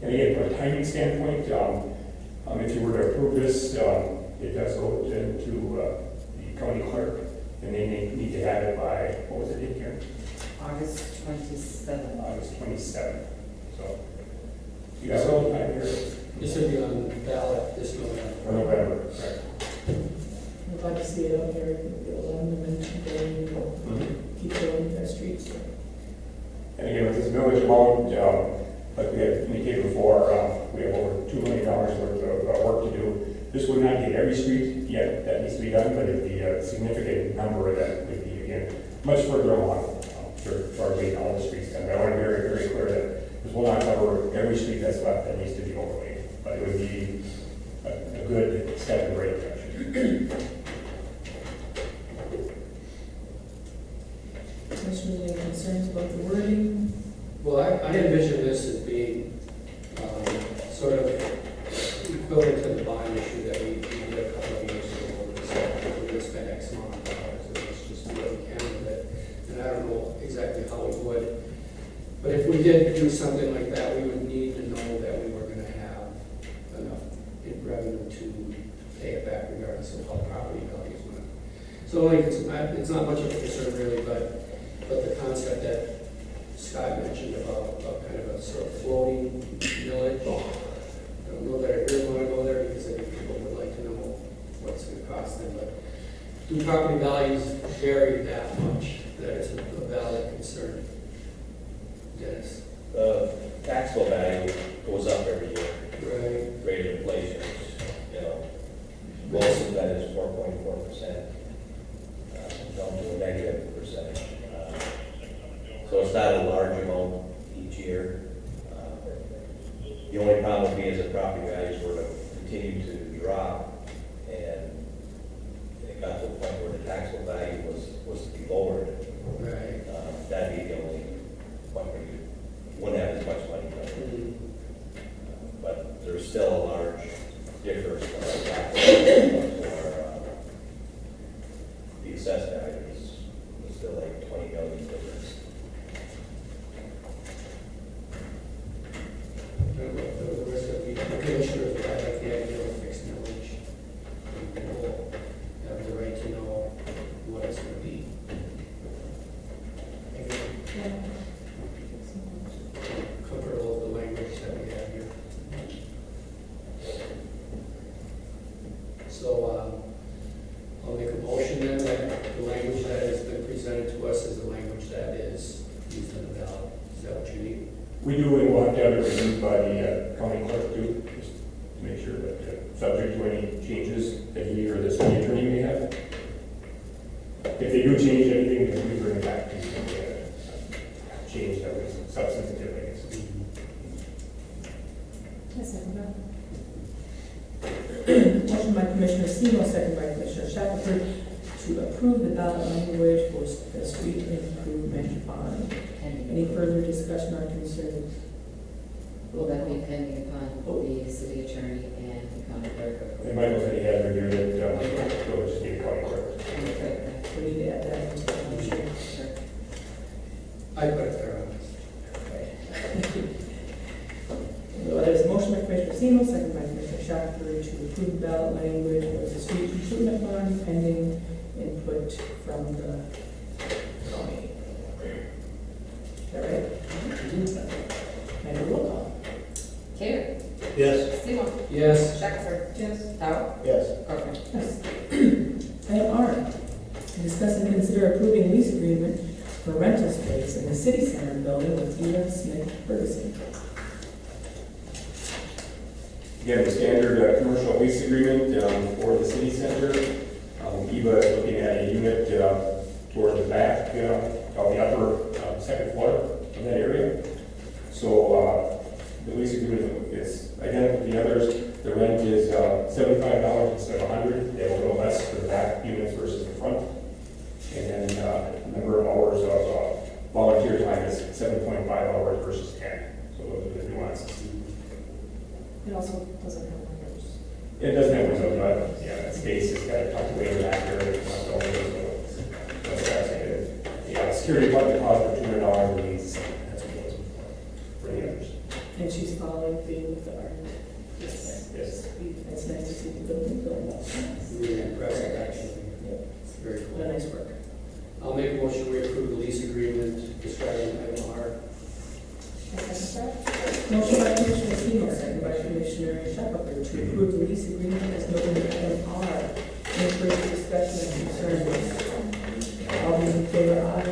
And again, from a timing standpoint, if you were to approve this, it does go into the county clerk, and they need to have it by, what was the date here? August 27th. August 27th. So you got a little time here. This would be on the ballot this November. For November, right? I'd like to see it out there, build on them and keep going their streets. And again, with this millage amount, like we had indicated before, we have over $2 million worth of work to do. This would not be every street yet that needs to be done, but it'd be a significant number that would be, again, much further along for getting all the streets done. But I want to be very, very clear that this will not cover every street that's left that needs to be overlaid, but it would be a good step in the right direction. Commissioners, any concerns about the wording? Well, I envision this as being sort of equivalent to the bond issue that we did a couple of years ago. We're going to spend X amount of dollars. exactly how we would. But if we did do something like that, we would need to know that we were gonna have enough in revenue to pay it back regardless of how property values went. So like, it's not much of a concern really, but the concept that Scott mentioned about kind of a sort of floating millage. I don't know that I really want to go there because I think people would like to know what's going to cost them, but do property values vary that much that it's a valid concern? Dennis? The taxable value goes up every year, Right. rate of inflation, you know. Most of that is 4.4%, down to a negative percentage. So it's not a large amount each year. The only problem would be is if property values were to continue to drop and it got to a point where the taxable value was to be lowered, Right. that'd be the only point where you wouldn't have as much money coming. But there's still a large difference from our taxable or the assessed value is still like 20 million difference. I don't know if the rest of the commissioners would like the idea of a fixed millage. People have the right to know what it's going to be. Again, comfortable with the language that we have here. So, I'll make a motion then that the language that has been presented to us is the language that is used in the ballot. Is that what you need? We do, and we'll have to have it reviewed by the county clerk too, just to make sure that, subject to any changes that he or the city attorney may have. If they do change anything, then we bring it back to you, change that was substantive, I guess. Motion by Commissioner Seymour, second by Commissioner Shackelford, to approve the ballot language for the street improvement bond. Any further discussion or concerns? Will that be pending upon the city attorney and the county clerk? And Michael said he has reviewed it, so we'll just need a county clerk. We need to add that into the motion. I put it there on this. Well, there's a motion by Commissioner Seymour, second by Commissioner Shackelford, to approve the ballot language for the street improvement bond pending input from the county. Is that right? May I have a roll call? Taylor? Yes. Seymour? Yes. Shackelford? Yes. Darrow? Yes. Corcoran? Yes. Item R, discuss and consider approving lease agreement for rental space in the city center building with Eva Smith Ferguson. Again, the standard commercial lease agreement for the city center. Eva is looking at a unit toward the back of the upper second floor of that area. So the lease agreement is identical to the others. The rent is $75 instead of $100. They have a little less for the back units versus the front. And then the number of hours of volunteer time is 7.5 hours versus 10. So those are the nuances. It also doesn't have windows. It doesn't have windows, but yeah, that space is kind of tucked away in the back area. So that's fascinating. Yeah, security deposit for $200 release. That's what goes for the others. And she's following through with the art. Yes. It's nice to see the building going up. Really impressive, actually. It's very What a cool. nice work. I'll make a motion to approve the lease agreement described in item R. Motion by Commissioner Seymour, second by Commissioner Shackelford, to approve the lease agreement as noted in item R. Any further discussion or concerns? All those in favor, aye.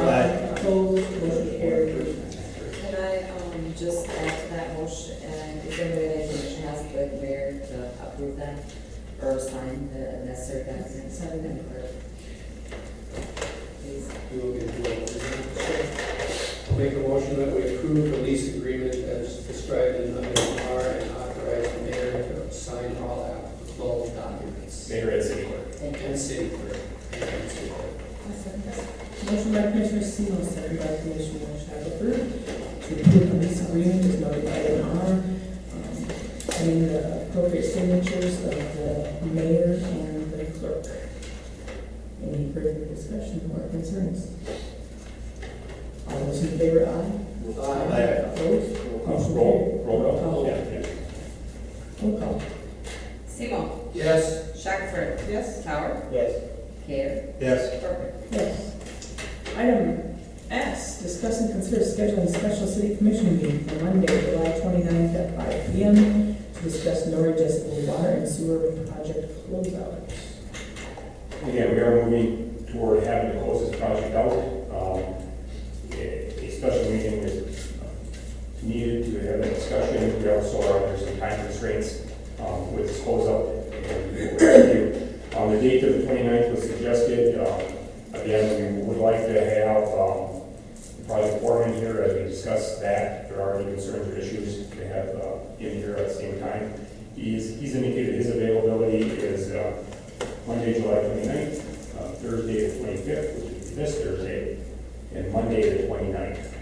Aye. Opposed, motion carried. Can I just add to that motion, and is there any information has the mayor to approve that or sign the necessary documents? Sign them please. We will get to it. I'll make a motion that we approve the lease agreement as described in item R and authorize the mayor to sign all applicable documents. Mayor and city clerk. And city clerk. And city clerk. Motion by Commissioner Seymour, second by Commissioner Shackelford, to approve the lease agreement as noted in item R. And the appropriate signatures of the mayor and the clerk. Any further discussion or concerns? those in favor, aye. Opposed? Motion carried. Roll call. Oh. Yeah. Roll call. Seymour. Yes. Shackelford. Yes? Sauer. Yes. Gale. Yes. Parker. Yes. Item S, discuss and consider scheduling a special city commission meeting for Monday, July 29th at 5 p.m. to discuss Norway Jessica water and sewer project closeout. Again, we are moving toward having to close this project out. A special meeting is needed to have that discussion. We also are under some time constraints with this closeout. And we will execute. The date of the 29th was suggested. Again, we would like to have the project foreman here as we discuss that. If there are any concerns or issues to have in here at the same time. He's indicated his availability is Monday, July 29th, Thursday the 25th, which is this Thursday, and Monday the 29th.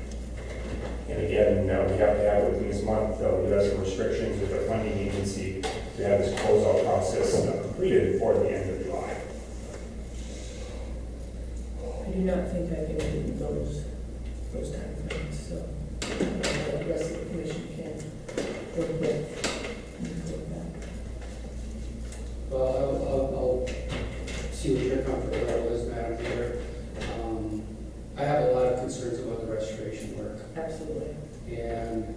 And again, we have to have within this month, we have some restrictions with our funding agency to have this closeout process completed before the end of July. I do not think I can meet those timeframes, so the rest of the commission can work with that. Well, I'll see what your comfort level is, Madam Chair. I have a lot of concerns about the restoration work, Absolutely. and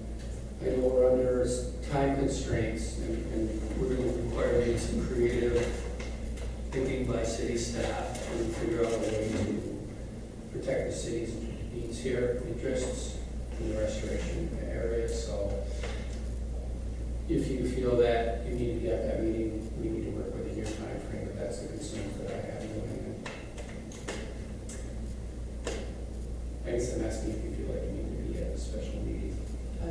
I know we're under time constraints, and we're going to require maybe some creative thinking by city staff to figure out a way to protect the city's needs here, interests in the restoration area. So if you feel that you need to be at that meeting, we need to work within your time frame, but that's the concerns that I have going in. I guess I'm asking if you feel like you need to be at a special meeting. I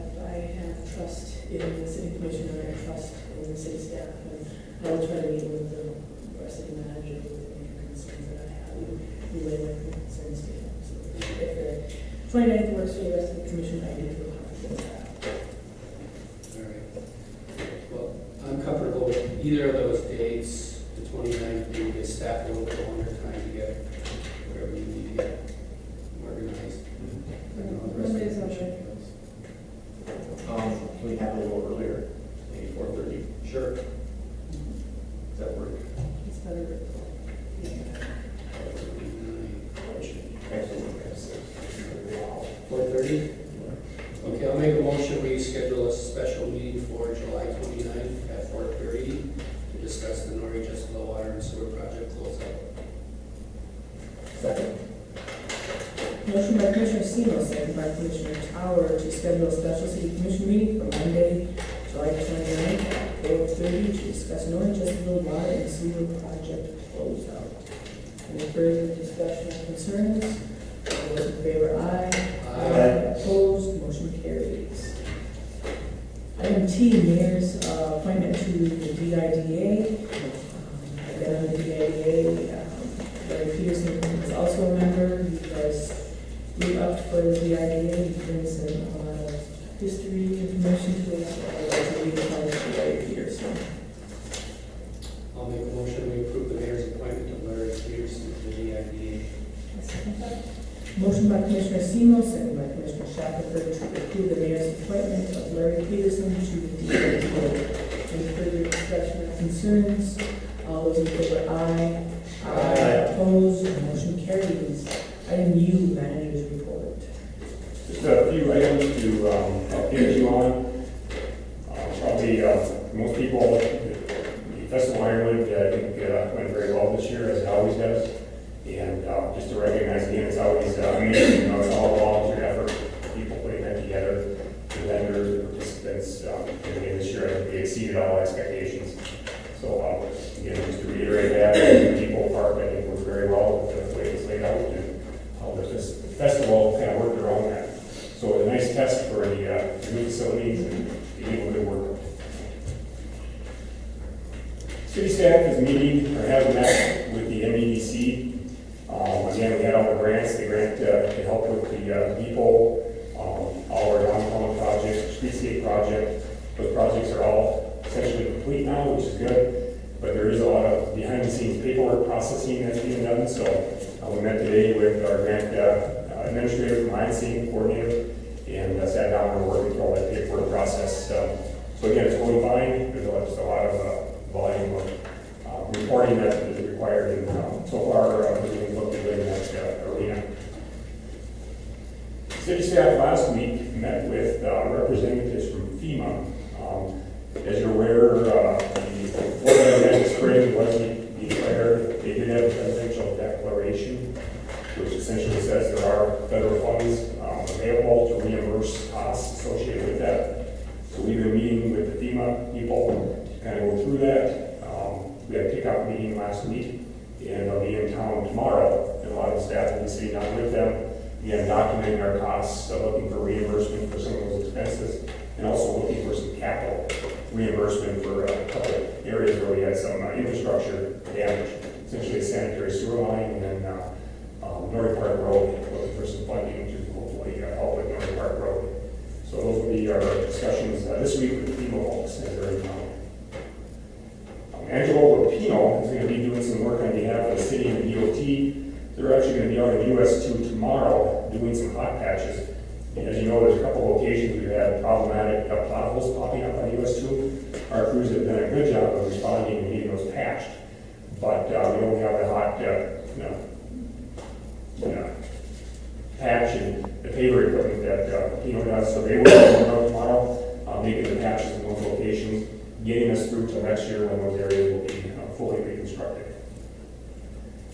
have trust in the city commissioner and trust in the city staff, and I will try to meet with the city manager with any concerns that I have, relay my concerns to him. So if the 29th works for the rest of the commission, I do feel comfortable with that. All right. Well, I'm comfortable with either of those dates. The 29th, maybe give staff a little bit longer time to get whatever you need to get organized. I don't know the rest of the Monday's commission okay. feels. Can we have it a little earlier, maybe 4:30? Sure. Does that work? It's better. Actually, 4:30? Okay, I'll make a motion, we schedule a special meeting for July 29th at 4:30 to discuss the Norway Jessica water and sewer project closeout. Second. Motion by Commissioner Semo, second by Commissioner Tower to schedule a special city commission meeting for Monday, July 29th at 4:30 to discuss North Chesterfield water and sewer project closeout. Any further discussion or concerns? All those in favor, aye. Opposed, motion carries. Item T, Mayor's appointment to the DIDA. I've been on the DIDA. Larry Peterson is also a member. He has re-upped for the DIDA. He brings in a lot of history information to us. I'd like to read it Larry Peterson. I'll make a motion, we approve the mayor's appointment of Larry Peterson to the DIDA. Motion by Commissioner Semo, second by Commissioner Shackelford to approve the mayor's appointment of Larry Peterson to the DIDA. Any further discussion or concerns? All those in favor, aye. Opposed, motion carries. Item U, manager's report. Just a few items to update you on. Probably most people, the Festival Ironwood, I think went very well this year, as it always does. And just to recognize again, it's always amazing, it's all a volunteer effort, people putting that together, the vendors, the participants. And again, this year, I think they exceeded all expectations. So again, just to reiterate that, the Depot Park, I think, worked very well with the way it's laid out, and how the festival kind of worked around that. So a nice test for the new facilities and the people that work. City staff is meeting, or has met with the MEDC. Again, we had all the grants, the grant to help with the depot, all our downtown projects, streetscape project. Those projects are all essentially complete now, which is good, but there is a lot of behind the scenes paperwork processing that's being done. So we met today with our grant administrator from INC, coordinator, and sat down and worked through all that paperwork process. So again, it's going fine. There's just a lot of volume of reporting that is required, and so far everything's looking good in that arena. City staff last week met with representatives from FEMA. As you're aware, the Florida spring was declared. They did have a presidential declaration, which essentially says there are federal funds available to reimburse costs associated with that. So we've been meeting with the FEMA people to kind of go through that. We had a kickoff meeting last week, and I'll be in town tomorrow, and a lot of the staff will be sitting down with them, again, documenting our costs, looking for reimbursement for some of those expenses, and also looking for some capital reimbursement for a couple of areas where we had some infrastructure damage, essentially a sanitary sewer line, and then North Park Road, looking for some funding to hopefully help with North Park Road. So those will be our discussions this week with the FEMA folks as they're in town. Angelo Lupino is going to be doing some work on behalf of the city and the DOT. They're actually going to be out in US 2 tomorrow doing some hot patches. And as you know, there's a couple locations we've had problematic potholes popping up on US 2. Our crews have done a good job of responding and getting those patched. But we don't have the hot patch and the paver equipment that Lupino does. So they will be out tomorrow, making the patches in those locations, getting us through to next year when those areas will be fully reconstructed.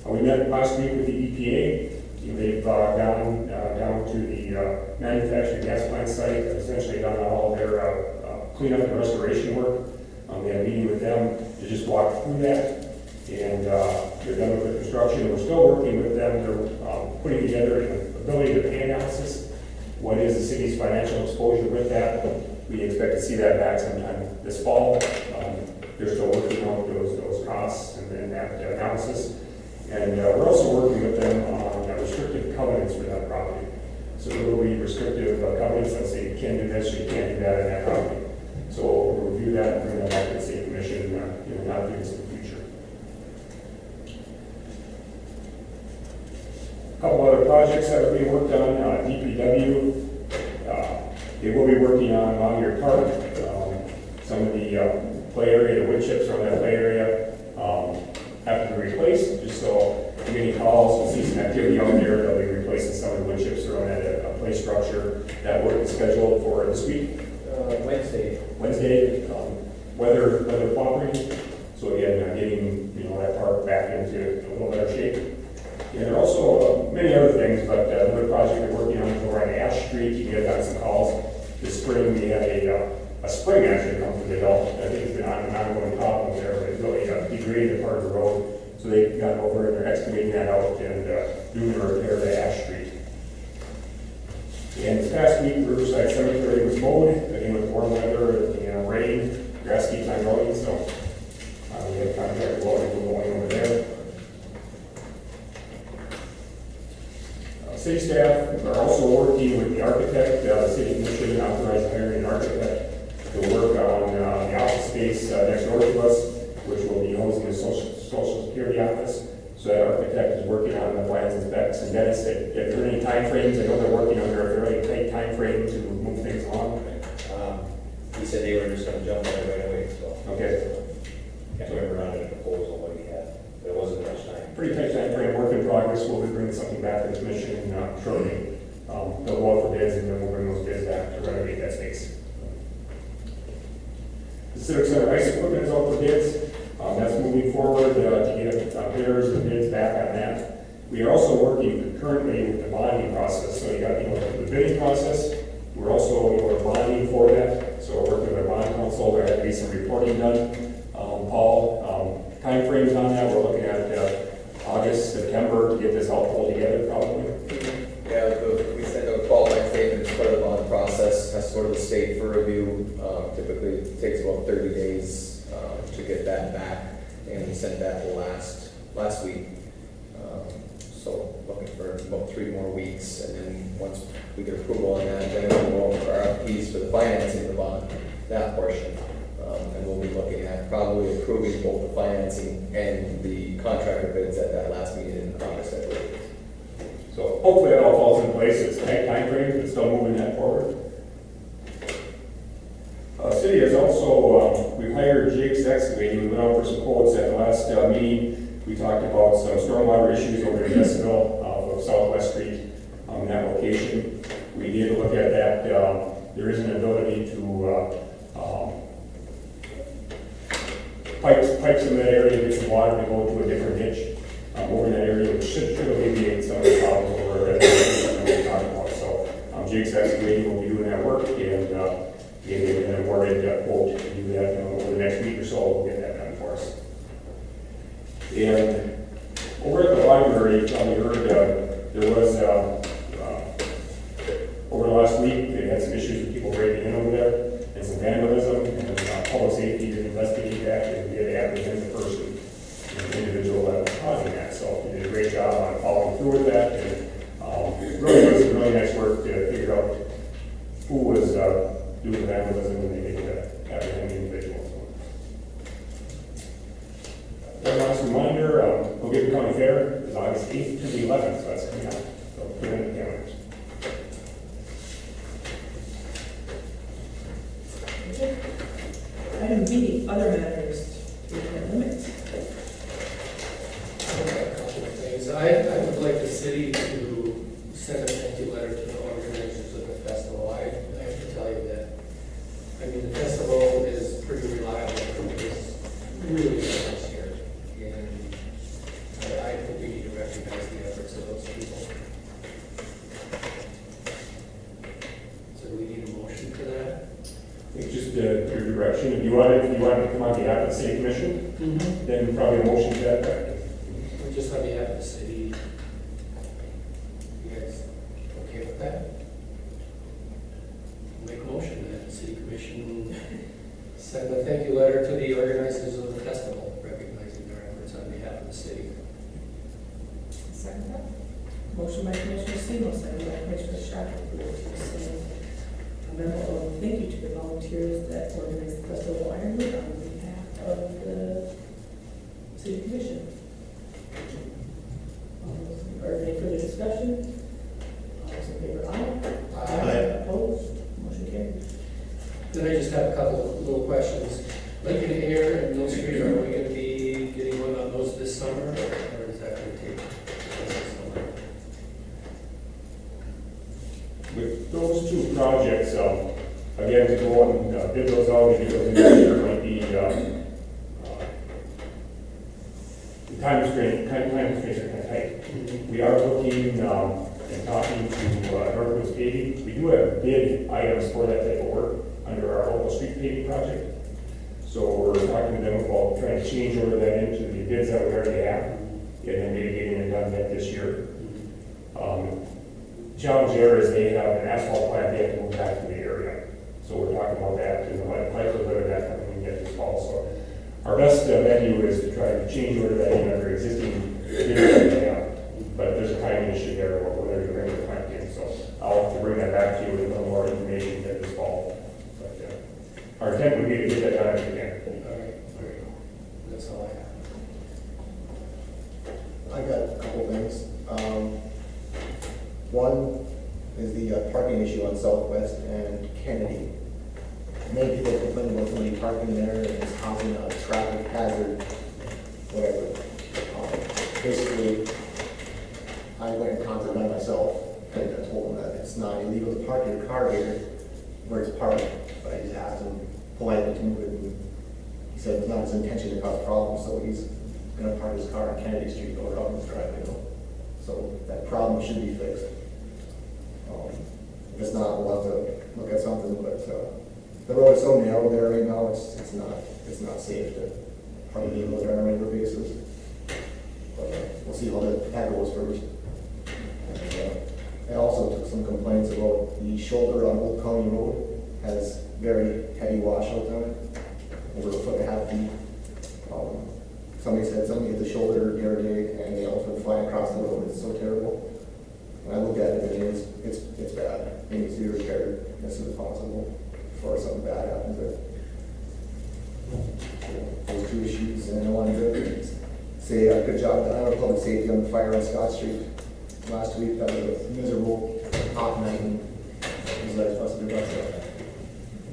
We met last week with the EPA. They've gone down to the manufactured gas plant site, essentially done all their cleanup and restoration work. We had a meeting with them to just walk through that, and they're done with the construction. We're still working with them. They're putting together an ability to pay analysis. What is the city's financial exposure with that? We expect to see that back sometime this fall. They're still working on those costs and that analysis. And we're also working with them on restrictive covenants for that property. So there will be restrictive covenants that say you can't do this or you can't do that in that property. So we'll review that and bring that back to the city commission in the not distant future. A couple other projects that are being worked on, DPW. They will be working on Longyear Park. Some of the play area, the wood chips around that play area have to be replaced. Just so if you get any calls, you see some activity out there, they'll be replacing some of the wood chips around that play structure. That work is scheduled for this week. Wednesday. Weather cooperating. So again, getting that park back into a little better shape. And there are also many other things, but another project we're working on is over on Ash Street. You guys got some calls. This spring we had a spring actually come to the belt. I think it's been an ongoing problem there, but it really degraded part of the road. So they got over and they're excavating that out and doing a repair to Ash Street. And this past week, Riverside Cemetery was mowed, again with warm weather and rain. Grass keeps on growing, so we have contracted water going over there. City staff are also working with the architect. The city commission authorized hiring an architect to work on the office space next door to us, which will be housing the social security office. So that architect is working on the plans and specs. And Dennis, if there are any time frames, I know they're working under a fairly tight time frame to move things along. He said they were just gonna jump on it right away, so. Okay. Can't remember on the proposal what he had, but it wasn't much time. Pretty tight time frame, work in progress. We'll be bringing something back to the commission shortly. They'll go out for bids and then we'll bring those bids back to renovate that space. The Civic Center ice equipment is out for bids. That's moving forward to get bidders and bids back on that. We are also working concurrently with the bonding process. So you got the bidding process. We're also bonding for that. So we're working with our bond council. There has to be some reporting done. Paul, time frames on that. We're looking at August, September to get this all pulled together probably. Yeah, we send out qualifying statements, part of the bond process, has to go to the state for review. Typically, it takes about 30 days to get that back, and we sent that last week. So looking for about 3 more weeks, and then once we get approval on that, then we'll go for RFPs for the financing of the bond, that portion. And we'll be looking at probably approving both the financing and the contractor bids at that last meeting in August, I believe. So hopefully that all falls in place. It's a tight timeframe, but still moving that forward. City has also, we hired Jake's Excavating. We went out for some quotes at the last meeting. We talked about some stormwater issues over in Jessville, off of Southwest Street, on that location. We did look at that. There is an ability to pipes in that area, get some water to go to a different ditch over in that area, which should alleviate some of the problems over at that we're talking about. So Jake's Excavating will be doing that work, and they've been awarded a quote to do that over the next week or so. We'll get that done for us. And over at the library, you probably heard there was over the last week they had some issues with people breaking in over there and some vandalism, and public safety did investigate that and did apprehend the person, the individual that was causing that. So they did a great job on following through with that, and really was some really nice work to figure out who was doing the vandalism, and they did apprehend the individual. One last reminder, Montgomery County Fair is August 8th to the 11th, so that's coming up. So put it in the calendars. Item B, other matters, we can limit. A couple of things. I would like the city to send a thank you letter to the organizers of the festival. I have to tell you that, I mean, the festival is pretty reliable. It's really good this year. And I think we need to recognize the efforts of those people. So do we need a motion for that? It's just your direction. If you want to come on behalf of the city commission, then probably a motion to that effect. We just on behalf of the city. You guys okay with that? Make a motion that the city commission send a thank you letter to the organizers of the festival, recognizing their efforts on behalf of the city. Second that. Motion by Commissioner Seymour, second by Commissioner Shackelford, to send a memo of thank you to the volunteers that organized the Festival of Ironwood on behalf of the City Commission. Are there any further discussion? All those in favor, aye. Aye. Opposed? Motion carried. Then I just have a couple of little questions. Lincoln Air and Mill Street, are we going to be getting one on those this summer, or is that going to take this summer? With those two projects, again, to go and bid those out, and get those in there might be the time constraints are kind of tight. We are looking and talking to Northwoods Paving. We do have bid items for that type of work under our local street paving project. So we're talking to them about trying to change over that into the bids that we already have, and then maybe getting it done yet this year. Challenge there is they have an asphalt plant they have to move back to the area. So we're talking about that, and the likelihood of that coming in yet this fall. So our best venue is to try to change over that in under existing bids that they have. But there's a timing issue there about whether to bring the plant in. So I'll have to bring that back to you with a little more information yet this fall. But our intent would be to get that done if we can. All right, great. That's all I have. I got a couple things. One is the parking issue on Southwest and Kennedy. Many people complain about somebody parking there and it's causing a traffic hazard, whatever. Basically, I went and contacted by myself and I told them that it's not illegal to park your car here where it's parked, but I just asked him politely to move it. And he said it's not his intention to cause problems, so he's going to park his car on Kennedy Street or Robbins Drive, you know. So that problem should be fixed. If it's not, we'll have to look at something, but the road is so narrow there right now, it's not safe to probably deal with it on a regular basis. But we'll see how that goes first. And, I also took some complaints about the shoulder on Old County Road has very heavy washout on it, over a foot and a half deep. Somebody said somebody hit the shoulder the other day and they also flying across the road. It's so terrible. And I looked at it and it's bad. It needs to be repaired as soon as possible before something bad happens there. Those two issues, and I wanted to say a good job done on public safety on the fire on Scott Street. last week, that was a miserable hot night, and it was like supposed to be about stuff.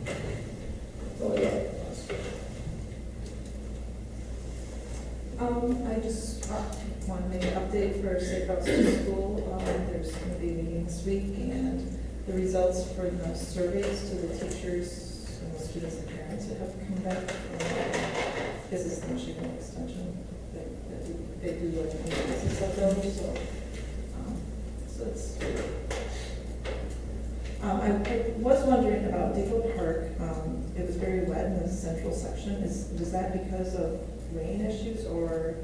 That's all I got. I just want to make an update for Safe Routes to School. There's going to be a meeting this week, and the results for the surveys to the teachers, and the students and parents that have come back from business and Michigan Extension. They do like analysis of those, so it's. I was wondering about Depot Park. It was very wet in the central section. Was that because of rain issues, or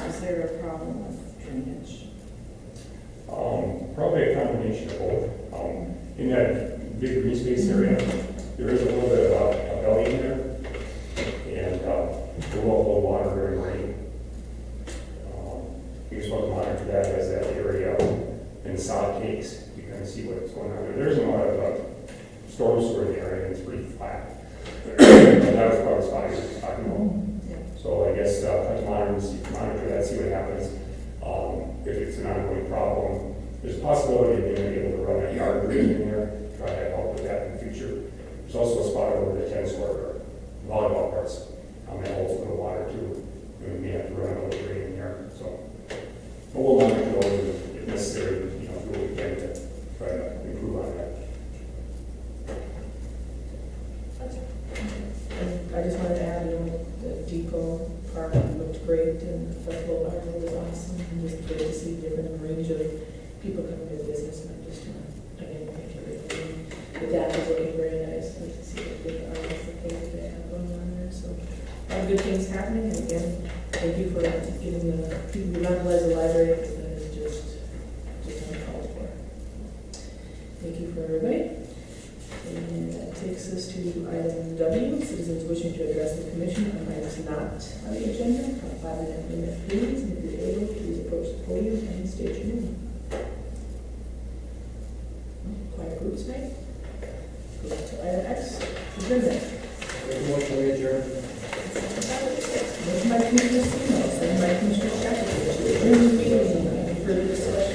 is there a problem with drainage? Probably a combination of both. In that big green space area, there is a little bit of a belly in there, and there will hold water during rain. You just want to monitor that as that area in sod cakes. You kind of see what's going on there. There's a lot of storm sewer in the area, and it's pretty flat. And that was probably the spot you were talking about. So I guess try to monitor that, see what happens. If it's an ongoing problem, there's a possibility of being able to run a yard grid in there, try to help with that in the future. There's also a spot over the tennis court or volleyball courts. That holds a little water too. We may have to run a little grid in there. So, but we'll monitor those if necessary. Do what we can to try to improve on that. And I just wanted to add, the Depot Park looked great, and the festival of Ironwood was awesome, and just great to see different range of people coming to the business, and I just want to, again, thank everybody. The deck is looking very nice, and to see the big artists and things that they have going on there, so a lot of good things happening, and again, thank you for getting the people who revitalize the library, because that is just uncalled for. Thank you for everybody. And that takes us to item W, citizens wishing to address the commission on items not on the agenda. 5 minute please, and if you're able, please approach the podium and state your name. Quiet group tonight. Go to item X, adjournment. Motion to adjourn. Motion by Commissioner Stino, second by Commissioner Shackelford, to adjourn the meeting. Any further discussion?